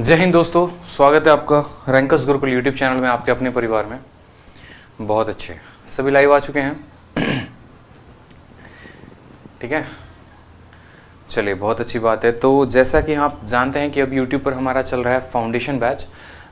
जय हिंद दोस्तों, स्वागत है आपका रैंकर्स गुरुकुल यूट्यूब चैनल में, आपके अपने परिवार में। बहुत अच्छे, सभी लाइव आ चुके हैं। ठीक है, चलिए बहुत अच्छी बात है। तो जैसा कि आप जानते हैं कि अब यूट्यूब पर हमारा चल रहा है foundation batch,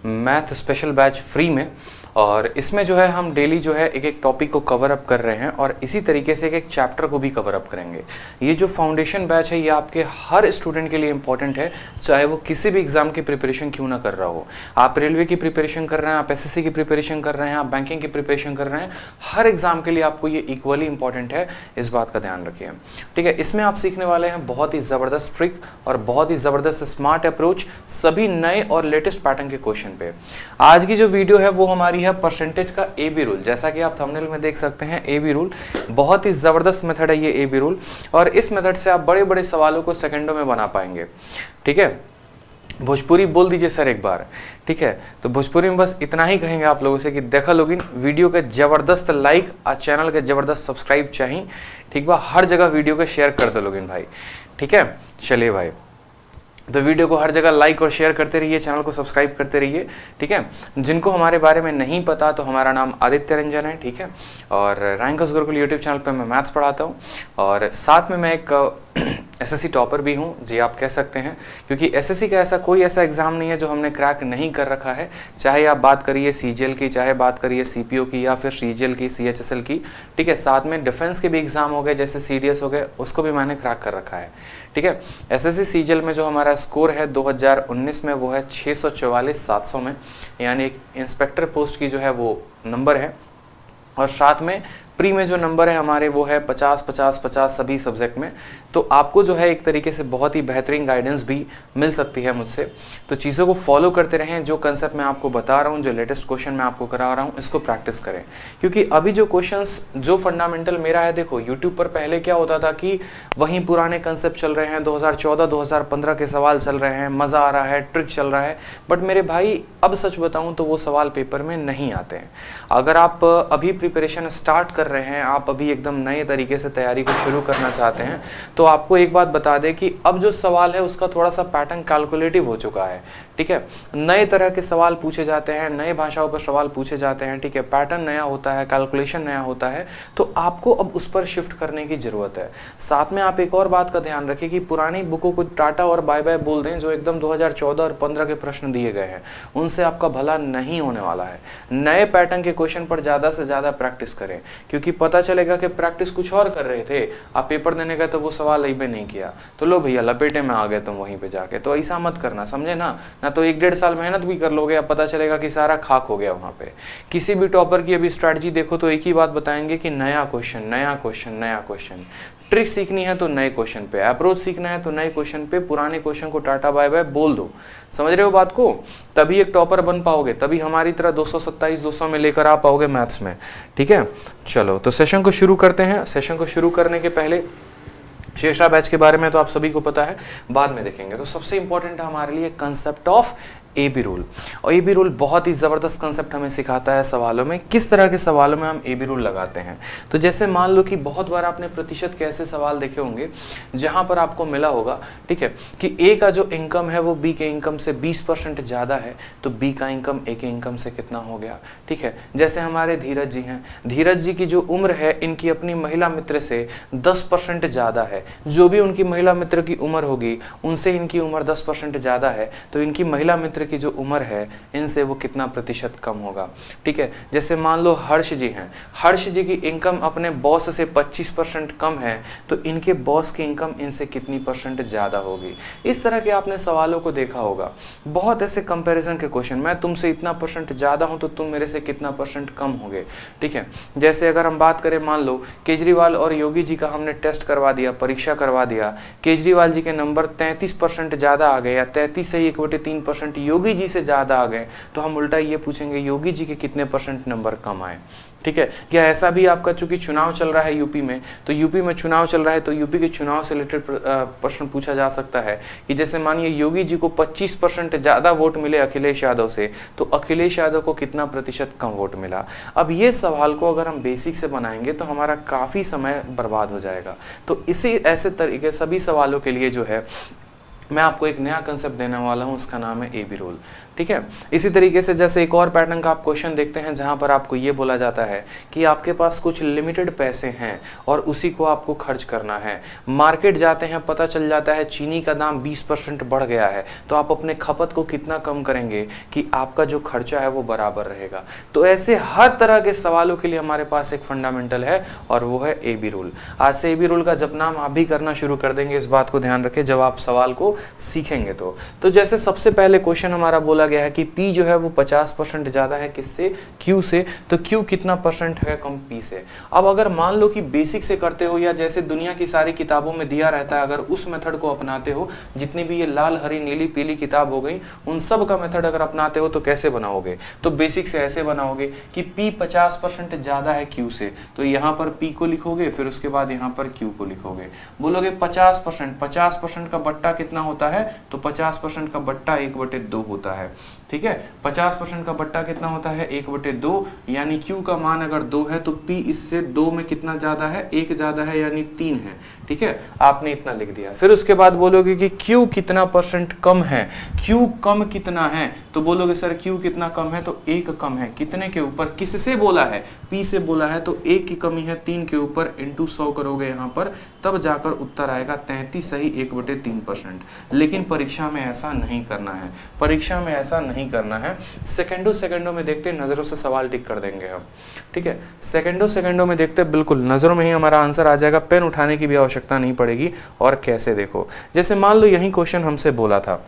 math special batch free में, और इसमें जो है हम डेली जो है एक एक टॉपिक को कवर अप कर रहे हैं और इसी तरीके से एक एक चैप्टर को भी कवर अप करेंगे। ये जो फाउंडेशन बैच है ये आपके हर स्टूडेंट के लिए इंपॉर्टेंट है, चाहे वो किसी भी एग्जाम की प्रिपरेशन क्यों ना कर रहा हो। आप रेलवे की प्रिपरेशन कर रहे हैं, आप एसएससी की प्रिपरेशन कर रहे हैं, आप बैंकिंग की प्रिपरेशन कर रहे हैं, हर एग्जाम के लिए आपको ये इक्वली इंपॉर्टेंट है, इस बात का ध्यान रखिए। ठीक है, इसमें आप सीखने वाले हैं बहुत ही ज़बरदस्त ट्रिक और बहुत ही ज़बरदस्त स्मार्ट अप्रोच सभी नए और लेटेस्ट पैटर्न के क्वेश्चन पे। आज की जो वीडियो है वो हमारी है परसेंटेज का AB रूल। जैसा कि आप थंबनेल में देख सकते हैं, AB रूल बहुत ही ज़बरदस्त मेथड है ये AB रूल, और इस मेथड से आप बड़े बड़े सवालों को सेकंडों में बना पाएंगे। ठीक है, भोजपुरी बोल दीजिए सर एक बार। ठीक है, तो भोजपुरी में बस इतना ही कहेंगे आप लोगों से कि देखा लोगिन, वीडियो के ज़बरदस्त लाइक और चैनल के ज़बरदस्त सब्सक्राइब चाहिए। ठीक बा, हर जगह वीडियो को शेयर कर दो लोगिन भाई। ठीक है, चलिए भाई, तो वीडियो को हर जगह लाइक और शेयर करते रहिए, चैनल को सब्सक्राइब करते रहिए। ठीक है, जिनको हमारे बारे में नहीं पता तो हमारा नाम आदित्य रंजन है। ठीक है, और रैंकर्स गुरुकुल यूट्यूब चैनल पे मैं मैथ्स पढ़ाता हूँ और साथ में मैं एक एसएससी टॉपर भी हूँ जी, आप कह सकते हैं, क्योंकि एसएससी का ऐसा कोई ऐसा एग्ज़ाम नहीं है जो हमने क्रैक नहीं कर रखा है। चाहे आप बात करिए सीजीएल की, चाहे बात करिए सीपीओ की, या फिर सीजीएल की, सीएचएसएल की। ठीक है, साथ में डिफेंस के भी एग्ज़ाम हो गए, जैसे सीडीएस हो गए, उसको भी मैंने क्रैक कर रखा है। ठीक है, एसएससी सीजीएल में जो हमारा स्कोर है 2019 में वो है 644,700 में, यानी एक इंस्पेक्टर पोस्ट की जो है वो नंबर है, और साथ में प्री में जो नंबर है हमारे वो है 50-50-50 सभी सब्जेक्ट में। तो आपको जो है एक तरीके से बहुत ही बेहतरीन गाइडेंस भी मिल सकती है मुझसे। तो चीज़ों को फॉलो करते रहें, जो कंसेप्ट मैं आपको बता रहा हूँ, जो लेटेस्ट क्वेश्चन मैं आपको करा रहा हूँ, इसको प्रैक्टिस करें, क्योंकि अभी जो क्वेश्चंस जो फंडामेंटल मेरा है, देखो यूट्यूब पर पहले क्या होता था कि वहीं पुराने कंसेप्ट चल रहे हैं, 2014-2015 के सवाल चल रहे हैं, मज़ा आ रहा है, ट्रिक चल रहा है, बट मेरे भाई अब सच बताऊँ तो वो सवाल पेपर में नहीं आते हैं। अगर आप अभी प्रिपरेशन स्टार्ट कर रहे हैं, आप अभी एकदम नए तरीके से तैयारी को शुरू करना चाहते हैं, तो आपको एक बात बता दें कि अब जो सवाल है उसका थोड़ा सा पैटर्न कैलकुलेटिव हो चुका है। ठीक है, नए तरह के सवाल पूछे जाते हैं, नए भाषाओं पर सवाल पूछे जाते हैं। ठीक है, पैटर्न नया होता है, कैलकुलेशन नया होता है, तो आपको अब उस पर शिफ्ट करने की ज़रूरत है। साथ में आप एक और बात का ध्यान रखें कि पुरानी बुकों को टाटा और बाय बाय बोल दें, जो एकदम 2014 और 15 के प्रश्न दिए गए हैं, उनसे आपका भला नहीं होने वाला है। नए पैटर्न के क्वेश्चन पर ज़्यादा से ज़्यादा प्रैक्टिस करें, क्योंकि पता चलेगा कि प्रैक्टिस कुछ और कर रहे थे, आप पेपर देने गए तो वो सवाल ही पे नहीं किया, तो लो भैया लपेटे में आ गए तुम वहीं पे जाके। तो ऐसा मत करना, समझे ना तो 1-1.5 साल मेहनत भी कर लोगे, अब पता चलेगा कि सारा खाक हो गया वहाँ पे। किसी भी टॉपर की अभी स्ट्रैटेजी देखो तो एक ही बात बताएंगे कि नया क्वेश्चन, नया क्वेश्चन, नया क्वेश्चन। ट्रिक सीखनी है तो नए क्वेश्चन पे, अप्रोच सीखना है तो नए क्वेश्चन पे, पुराने क्वेश्चन को टाटा बाय बाय बोल दो। समझ रहे हो बात को? तभी एक टॉपर बन पाओगे, तभी हमारी तरह 227-200 में लेकर आ पाओगे मैथ्स में। ठीक है, चलो तो सेशन को शुरू करते हैं। सेशन को शुरू करने के पहले शेषा बैच के बारे में तो आप सभी को पता है, बाद में देखेंगे। तो सबसे इंपॉर्टेंट है हमारे लिए कंसेप्ट ऑफ AB रूल, और AB रूल बहुत ही ज़बरदस्त कंसेप्ट हमें सिखाता है सवालों में, किस तरह के सवालों में हम AB रूल लगाते हैं। तो जैसे मान लो कि बहुत बार आपने प्रतिशत के ऐसे सवाल देखे होंगे जहां पर आपको मिला होगा, ठीक है, कि A का जो इनकम है वो B के इनकम से 20% ज़्यादा है, तो B का इनकम A के इनकम से कितना हो गया। ठीक है, जैसे हमारे धीरज जी हैं, धीरज जी की जो उम्र है इनकी अपनी महिला मित्र से 10% ज़्यादा है। जो भी उनकी महिला मित्र की उम्र होगी उनसे इनकी उम्र 10% ज़्यादा है, तो इनकी महिला मित्र की जो उम्र है इनसे वो कितना प्रतिशत कम होगा। ठीक है, जैसे मान लो हर्ष जी हैं, हर्ष जी की इनकम अपने बॉस से 25% कम है, तो इनके बॉस की इनकम इनसे कितनी परसेंट ज़्यादा होगी। इस तरह के आपने सवालों को देखा होगा, बहुत ऐसे कंपैरिजन के क्वेश्चन, मैं तुमसे इतना परसेंट ज़्यादा हूँ तो तुम मेरे से कितना परसेंट कम होगे। ठीक है, जैसे अगर हम बात करें, मान लो केजरीवाल और योगी जी का हमने टेस्ट करवा दिया, परीक्षा करवा दिया, केजरीवाल जी के नंबर 33% ज़्यादा आ गए, या 33 से 1/3% योगी जी से ज़्यादा आ गए, तो हम उल्टा ये पूछेंगे योगी जी के कितने परसेंट नंबर कम आए। ठीक है, क्या ऐसा भी आपका, चूंकि चुनाव चल रहा है यूपी में, तो यूपी में चुनाव चल रहा है, तो यूपी के चुनाव से रिलेटेड प्रश्न पूछा जा सकता है कि जैसे मानिए योगी जी को 25% ज़्यादा वोट मिले अखिलेश यादव से, तो अखिलेश यादव को कितना प्रतिशत कम वोट मिला। अब ये सवाल को अगर हम बेसिक से बनाएंगे तो हमारा काफ़ी समय बर्बाद हो जाएगा। तो इसी ऐसे तरीके सभी सवालों के लिए जो है मैं आपको एक नया कंसेप्ट देने वाला हूँ, उसका नाम है ए बी रूल। ठीक है, इसी तरीके से जैसे एक और पैटर्न का आप क्वेश्चन देखते हैं जहाँ पर आपको ये बोला जाता है कि आपके पास कुछ लिमिटेड पैसे हैं और उसी को आपको खर्च करना है। मार्केट जाते हैं, पता चल जाता है चीनी का दाम 20% बढ़ गया है, तो आप अपने खपत को कितना कम करेंगे कि आपका जो खर्चा है वो बराबर रहेगा। तो ऐसे हर तरह के सवालों के लिए हमारे पास एक फंडामेंटल है और वो है ए बी रूल। आज से ए बी रूल का जब नाम आप भी करना शुरू कर देंगे, इस बात को ध्यान रखें जब आप सवाल को सीखेंगे। तो जैसे सबसे पहले क्वेश्चन हमारा बोला गया है कि P जो है वो 50% ज़्यादा है किससे, Q से, तो Q कितना परसेंट है कम P से। अब अगर मान लो कि बेसिक से करते हो या जैसे दुनिया की सारी किताबों में दिया रहता है, अगर उस मेथड को अपनाते हो, जितनी भी ये लाल हरी नीली पीली किताब हो गई, उन सब का मेथड अगर अपनाते हो तो कैसे बनाओगे, तो बेसिक से ऐसे बनाओगे कि P 50% ज़्यादा है Q से, तो यहाँ पर P को लिखोगे, फिर उसके बाद यहाँ पर Q को लिखोगे। बोलोगे 50% का बट्टा कितना होता है, तो 50% का बट्टा 1/2 होता है। ठीक है, 50% का बट्टा कितना होता है, 1/2, यानी Q का मान अगर 2 है तो P इससे 2 में कितना ज्यादा है, 1 ज्यादा है, यानी 3 है। ठीक है, आपने इतना लिख दिया। फिर उसके बाद बोलोगे कि Q कितना परसेंट कम है, Q कम कितना है, तो बोलोगे सर Q कितना कम है, तो 1 कम है। कितने के ऊपर, किससे बोला है, P से बोला है, तो 1 की कमी है 3 के ऊपर, इंटू 100 करोगे यहाँ पर, तब जाकर उत्तर आएगा 33 सही 1/3%। लेकिन परीक्षा में ऐसा नहीं करना है, परीक्षा में ऐसा नहीं करना है। सेकंडों में देखते, नजरों से सवाल टिक कर देंगे हम। ठीक है, सेकंडों में देखते, बिल्कुल नजरों में ही हमारा आंसर आ जाएगा, पेन उठाने की भी आवश्यकता नहीं पड़ेगी। और कैसे, देखो जैसे मान लो यही क्वेश्चन हमसे बोला था।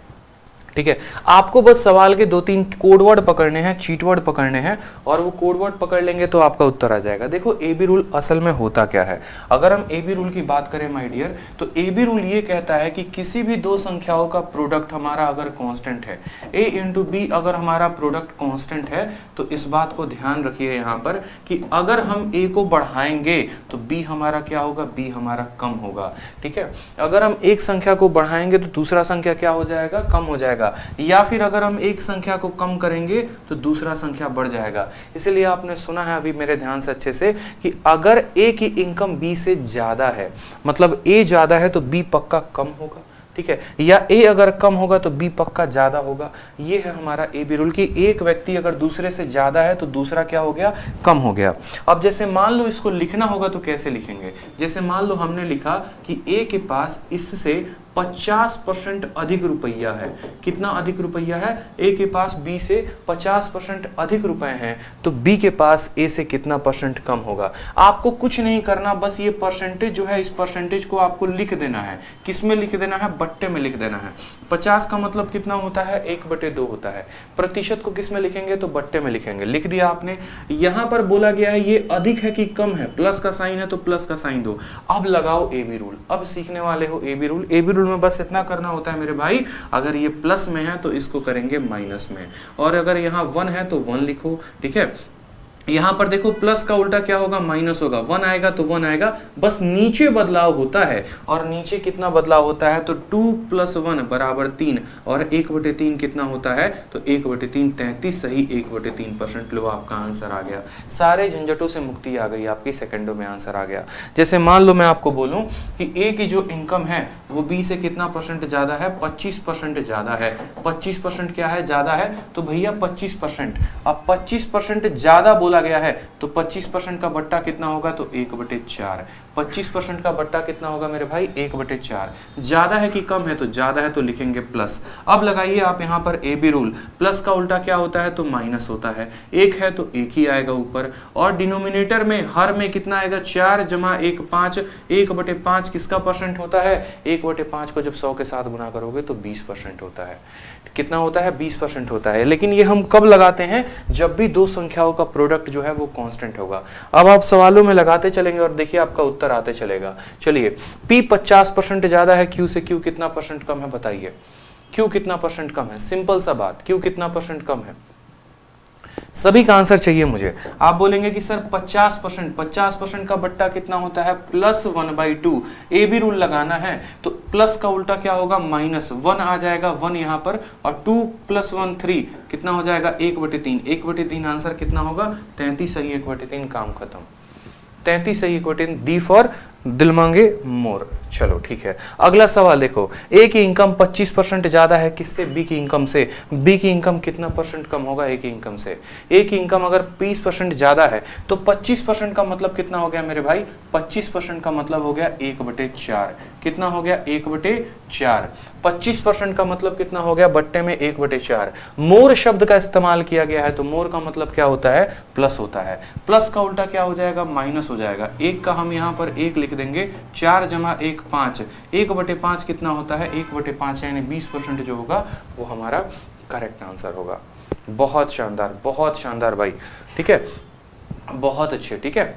ठीक है, आपको बस सवाल के 2-3 कोड वर्ड पकड़ने हैं, चीट वर्ड पकड़ने हैं, और वो कोड वर्ड पकड़ लेंगे तो आपका उत्तर आ जाएगा। देखो ए बी रूल असल में होता क्या है, अगर हम ए बी रूल की बात करें माय डियर, तो ए बी रूल ये कहता है कि किसी भी दो संख्याओं का प्रोडक्ट हमारा अगर कांस्टेंट है, a इंटू बी अगर हमारा प्रोडक्ट कांस्टेंट है, तो इस बात को ध्यान रखिए यहाँ पर कि अगर हम a को बढ़ाएंगे तो b हमारा क्या होगा, b हमारा कम होगा। ठीक है, अगर हम एक संख्या को बढ़ाएंगे तो दूसरा संख्या क्या हो जाएगा, कम हो जाएगा, या फिर अगर हम एक संख्या को कम करेंगे तो दूसरा संख्या बढ़ जाएगा। इसलिए आपने सुना है अभी मेरे ध्यान से अच्छे से कि अगर A की इनकम B से ज्यादा है, मतलब A ज्यादा है तो B पक्का कम होगा। ठीक है, या A अगर कम होगा तो B पक्का ज्यादा होगा। ये है हमारा ए बी रूल की एक व्यक्ति अगर दूसरे से ज्यादा है तो दूसरा क्या हो गया, कम हो गया। अब जैसे मान लो इसको लिखना होगा तो कैसे लिखेंगे, जैसे मान लो हमने लिखा कि A के पास इससे 50% अधिक रुपया है। कितना अधिक रुपया है, A के पास B से 50% अधिक रुपए हैं, तो B के पास A से कितना परसेंट कम होगा। आपको कुछ नहीं करना, बस ये परसेंटेज जो है, इस परसेंटेज को आपको लिख देना है। किस में लिख देना है, बट्टे में लिख देना है। 50 का मतलब कितना होता है, 1/2 होता है। प्रतिशत को किस में लिखेंगे, तो बट्टे में लिखेंगे। लिख दिया आपने। यहाँ पर बोला गया है ये अधिक है कि कम है, प्लस का साइन है तो प्लस का साइन दो। अब लगाओ ए बी रूल। अब सीखने वाले हो A B rule. A B rule में बस इतना करना होता है मेरे भाई, अगर ये प्लस में है तो इसको करेंगे माइनस में, और अगर यहाँ 1 है तो 1 लिखो। ठीक है, यहाँ पर देखो प्लस का उल्टा क्या होगा, माइनस होगा। 1 आएगा तो 1 आएगा, बस नीचे बदलाव होता है। और नीचे कितना बदलाव होता है, तो 2 + 1 = 3, और 1/3 कितना होता है, तो 1/3 33 सही 1/3%। लो आपका आंसर आ गया। सारे झंझटों से मुक्ति आ गई आपकी, सेकंडों में आंसर आ गया। जैसे मान लो मैं आपको बोलूं कि A की जो इनकम है वो B से कितना परसेंट ज्यादा है, 25% ज्यादा है। 25% क्या है, ज्यादा है, तो भैया 25%। अब 25% ज्यादा बोला गया है तो 25% का बट्टा कितना होगा, तो 1/4। 25% का बट्टा कितना होगा मेरे भाई, 1/4। ज्यादा है कि कम है, तो ज्यादा है तो लिखेंगे प्लस। अब लगाइए आप यहाँ पर ए बी रूल। प्लस का उल्टा क्या होता है, तो माइनस होता है। 1 है तो 1 ही आएगा ऊपर, और डिनोमिनेटर में हर में कितना आएगा, 4 + 1 5। 1/5 किसका परसेंट होता है, 1/5 को जब 100 के साथ गुना करोगे तो 20% होता है। कितना होता है, 20% होता है। लेकिन ये हम कब लगाते हैं, जब भी दो संख्याओं का प्रोडक्ट जो है वो कांस्टेंट होगा। अब आप सवालों में लगाते चलेंगे और देखिए आपका उत्तर आते चलेगा। चलिए, P 50% ज्यादा है Q से, Q कितना परसेंट कम है, बताइए। Q कितना परसेंट कम है, सिंपल सा बात, Q कितना परसेंट कम है। सभी का आंसर चाहिए मुझे। आप बोलेंगे कि सर 50% का बट्टा कितना होता है, +1/2। ए बी रूल लगाना है तो प्लस का उल्टा क्या होगा, -1 आ जाएगा, 1 यहाँ पर, और 2 + 1 3 कितना हो जाएगा, 1/3। 1/3 आंसर कितना होगा, 33 सही 1/3, काम खत्म। 33 सही 1/3, डी फॉर दिल मांगे मोर। चलो ठीक है, अगला सवाल देखो, ए की इनकम 25% ज्यादा है किससे? बी की इनकम से। बी की इनकम कितना परसेंट कम होगा ए की इनकम से? ए की इनकम अगर 20% ज्यादा है तो 25% का मतलब कितना हो गया मेरे भाई? 25% का मतलब हो गया 1/4। कितना हो गया? 1/4। 25% का मतलब कितना हो गया? बट्टे में 1/4। मोर शब्द का इस्तेमाल किया गया है तो मोर का मतलब क्या होता है? प्लस होता है। प्लस का उल्टा क्या हो जाएगा? माइनस हो जाएगा। एक का हम यहाँ पर 1 लिख देंगे, 4 × 1 5। 1/5 कितना होता है? 1/5 यानी 20% जो होगा वो हमारा करेक्ट आंसर होगा। बहुत शानदार भाई, ठीक है, बहुत अच्छे, ठीक है।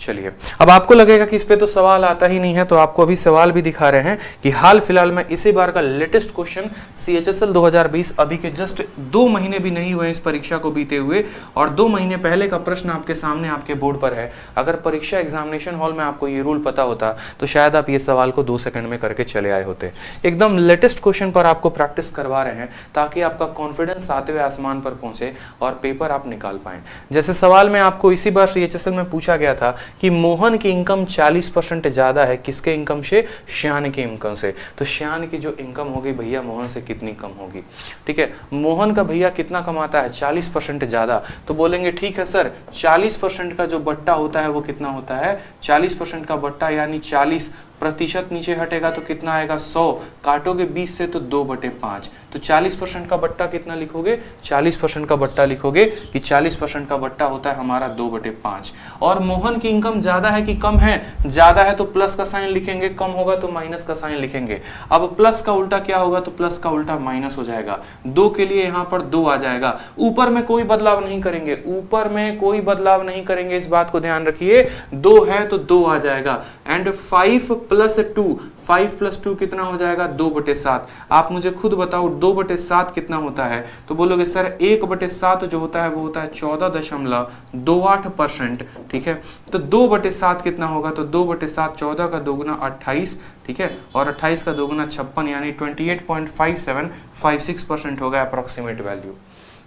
चलिए, अब आपको लगेगा कि इस पे तो सवाल आता ही नहीं है, तो आपको अभी सवाल भी दिखा रहे हैं कि हाल फिलहाल में इसी बार का लेटेस्ट क्वेश्चन CHSL 2020 अभी के जस्ट 2 महीने भी नहीं हुए इस परीक्षा को बीते हुए, और 2 महीने पहले का प्रश्न आपके सामने आपके बोर्ड पर है। अगर परीक्षा एग्जामिनेशन हॉल में आपको ये रूल पता होता तो शायद आप ये सवाल को 2 सेकंड में करके चले आए होते। एकदम लेटेस्ट क्वेश्चन पर आपको प्रैक्टिस करवा रहे हैं ताकि आपका कॉन्फिडेंस आते हुए आसमान पर पहुंचे और पेपर आप निकाल पाएं। जैसे सवाल में आपको इसी बार CHSL में पूछा गया था कि मोहन की इनकम 40% ज्यादा है किसके इनकम से? श्यान की इनकम से। तो श्यान की जो इनकम होगी भैया मोहन से कितनी कम होगी? ठीक है, मोहन का भैया कितना कमाता है? 40% ज्यादा। तो बोलेंगे ठीक है सर, 40% का जो बट्टा होता है वो कितना होता है? 40% का बट्टा यानी 40% नीचे हटेगा तो कितना आएगा? 100। काटोगे 20 से तो 2/5। तो 40% का बट्टा कितना लिखोगे? 40% का बट्टा लिखोगे कि 40% का बट्टा होता है हमारा 2/5। और मोहन की इनकम ज्यादा है कि कम है? ज्यादा है तो प्लस का साइन लिखेंगे, कम होगा तो माइनस का साइन लिखेंगे। अब प्लस का उल्टा क्या होगा? तो प्लस का उल्टा माइनस हो जाएगा। 2 के लिए यहाँ पर 2 आ जाएगा। ऊपर में कोई बदलाव नहीं करेंगे, ऊपर में कोई बदलाव नहीं करेंगे, इस बात को ध्यान रखिए। 2 है तो 2 आ जाएगा। एंड 5 + 2, 5 + 2 कितना हो जाएगा? 2/7। आप मुझे खुद बताओ 2/7 कितना होता है? तो बोलोगे सर 1/7 जो होता है वो होता है 14.28%। ठीक है, तो 2/7 कितना होगा? तो 2/7 14 का दोगुना 28, ठीक है, और 28 का दोगुना 56 यानी 28.5756% होगा approximate value.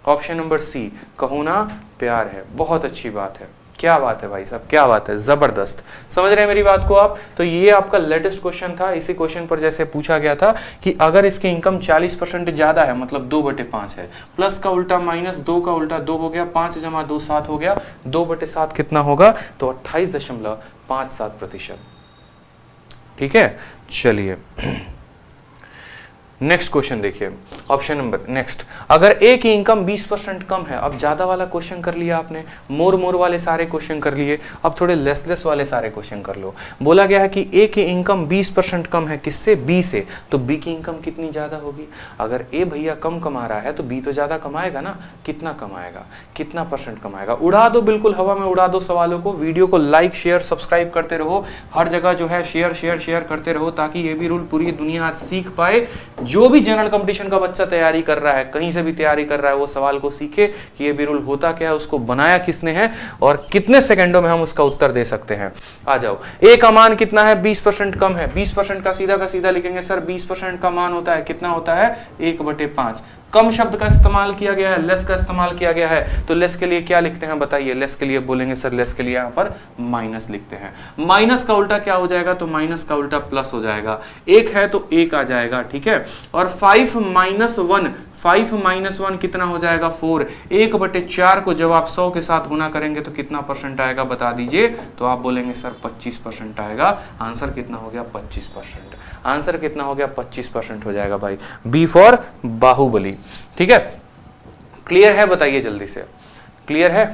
Option number C, कहूँ ना प्यार है। बहुत अच्छी बात है, क्या बात है भाई साहब, क्या बात है, जबरदस्त। समझ रहे हैं मेरी बात को आप? तो ये आपका लेटेस्ट क्वेश्चन था। इसी क्वेश्चन पर जैसे पूछा गया था कि अगर इसकी इनकम 40% ज्यादा है मतलब 2/5 है, प्लस का उल्टा माइनस 2 का उल्टा 2 हो गया, 5 + 2 7 हो गया, 2/7 कितना होगा? तो 28.57%। ठीक है, चलिए नेक्स्ट क्वेश्चन देखिए, ऑप्शन नंबर नेक्स्ट। अगर ए की इनकम 20% कम है, अब ज्यादा वाला क्वेश्चन कर लिया आपने, मोर वाले सारे क्वेश्चन कर लिए, अब थोड़े लेस वाले सारे क्वेश्चन कर लो। बोला गया है कि ए की इनकम 20% कम है किससे? बी से। तो बी की इनकम कितनी ज्यादा होगी? अगर ए भैया कम कमा रहा है तो बी तो ज्यादा कमाएगा ना। कितना कमाएगा? कितना परसेंट कमाएगा? उड़ा दो, बिल्कुल हवा में उड़ा दो सवालों को। वीडियो को लाइक शेयर सब्सक्राइब करते रहो, हर जगह जो है शेयर करते रहो, ताकि ये भी रूल पूरी दुनिया आज सीख पाए। जो भी जनरल कंपटीशन का बच्चा तैयारी कर रहा है, कहीं से भी तैयारी कर रहा है, वो सवाल को सीखे कि ये भी रूल होता क्या है, उसको बनाया किसने है और कितने सेकंडों में हम उसका उत्तर दे सकते हैं। आ जाओ, ए का मान कितना है? 20% कम है। 20% का सीधा लिखेंगे सर, 20% का मान होता है कितना होता है? 1/5। कम शब्द का इस्तेमाल किया गया है, लेस का इस्तेमाल किया गया है, तो लेस के लिए क्या लिखते हैं बताइए? लेस के लिए बोलेंगे सर, लेस के लिए यहाँ पर माइनस लिखते हैं। माइनस का उल्टा क्या हो जाएगा? तो माइनस का उल्टा प्लस हो जाएगा। 1 है तो 1 आ जाएगा, ठीक है। और 5 - 1 कितना हो जाएगा? 4। 1/4 को जब आप 100 के साथ गुना करेंगे तो कितना परसेंट आएगा बता दीजिए? तो आप बोलेंगे सर 25% आएगा। आंसर कितना हो गया? 25%। आंसर कितना हो गया? 25% हो जाएगा भाई। B for Baahubali. ठीक है, क्लियर है? बताइए जल्दी से, क्लियर है?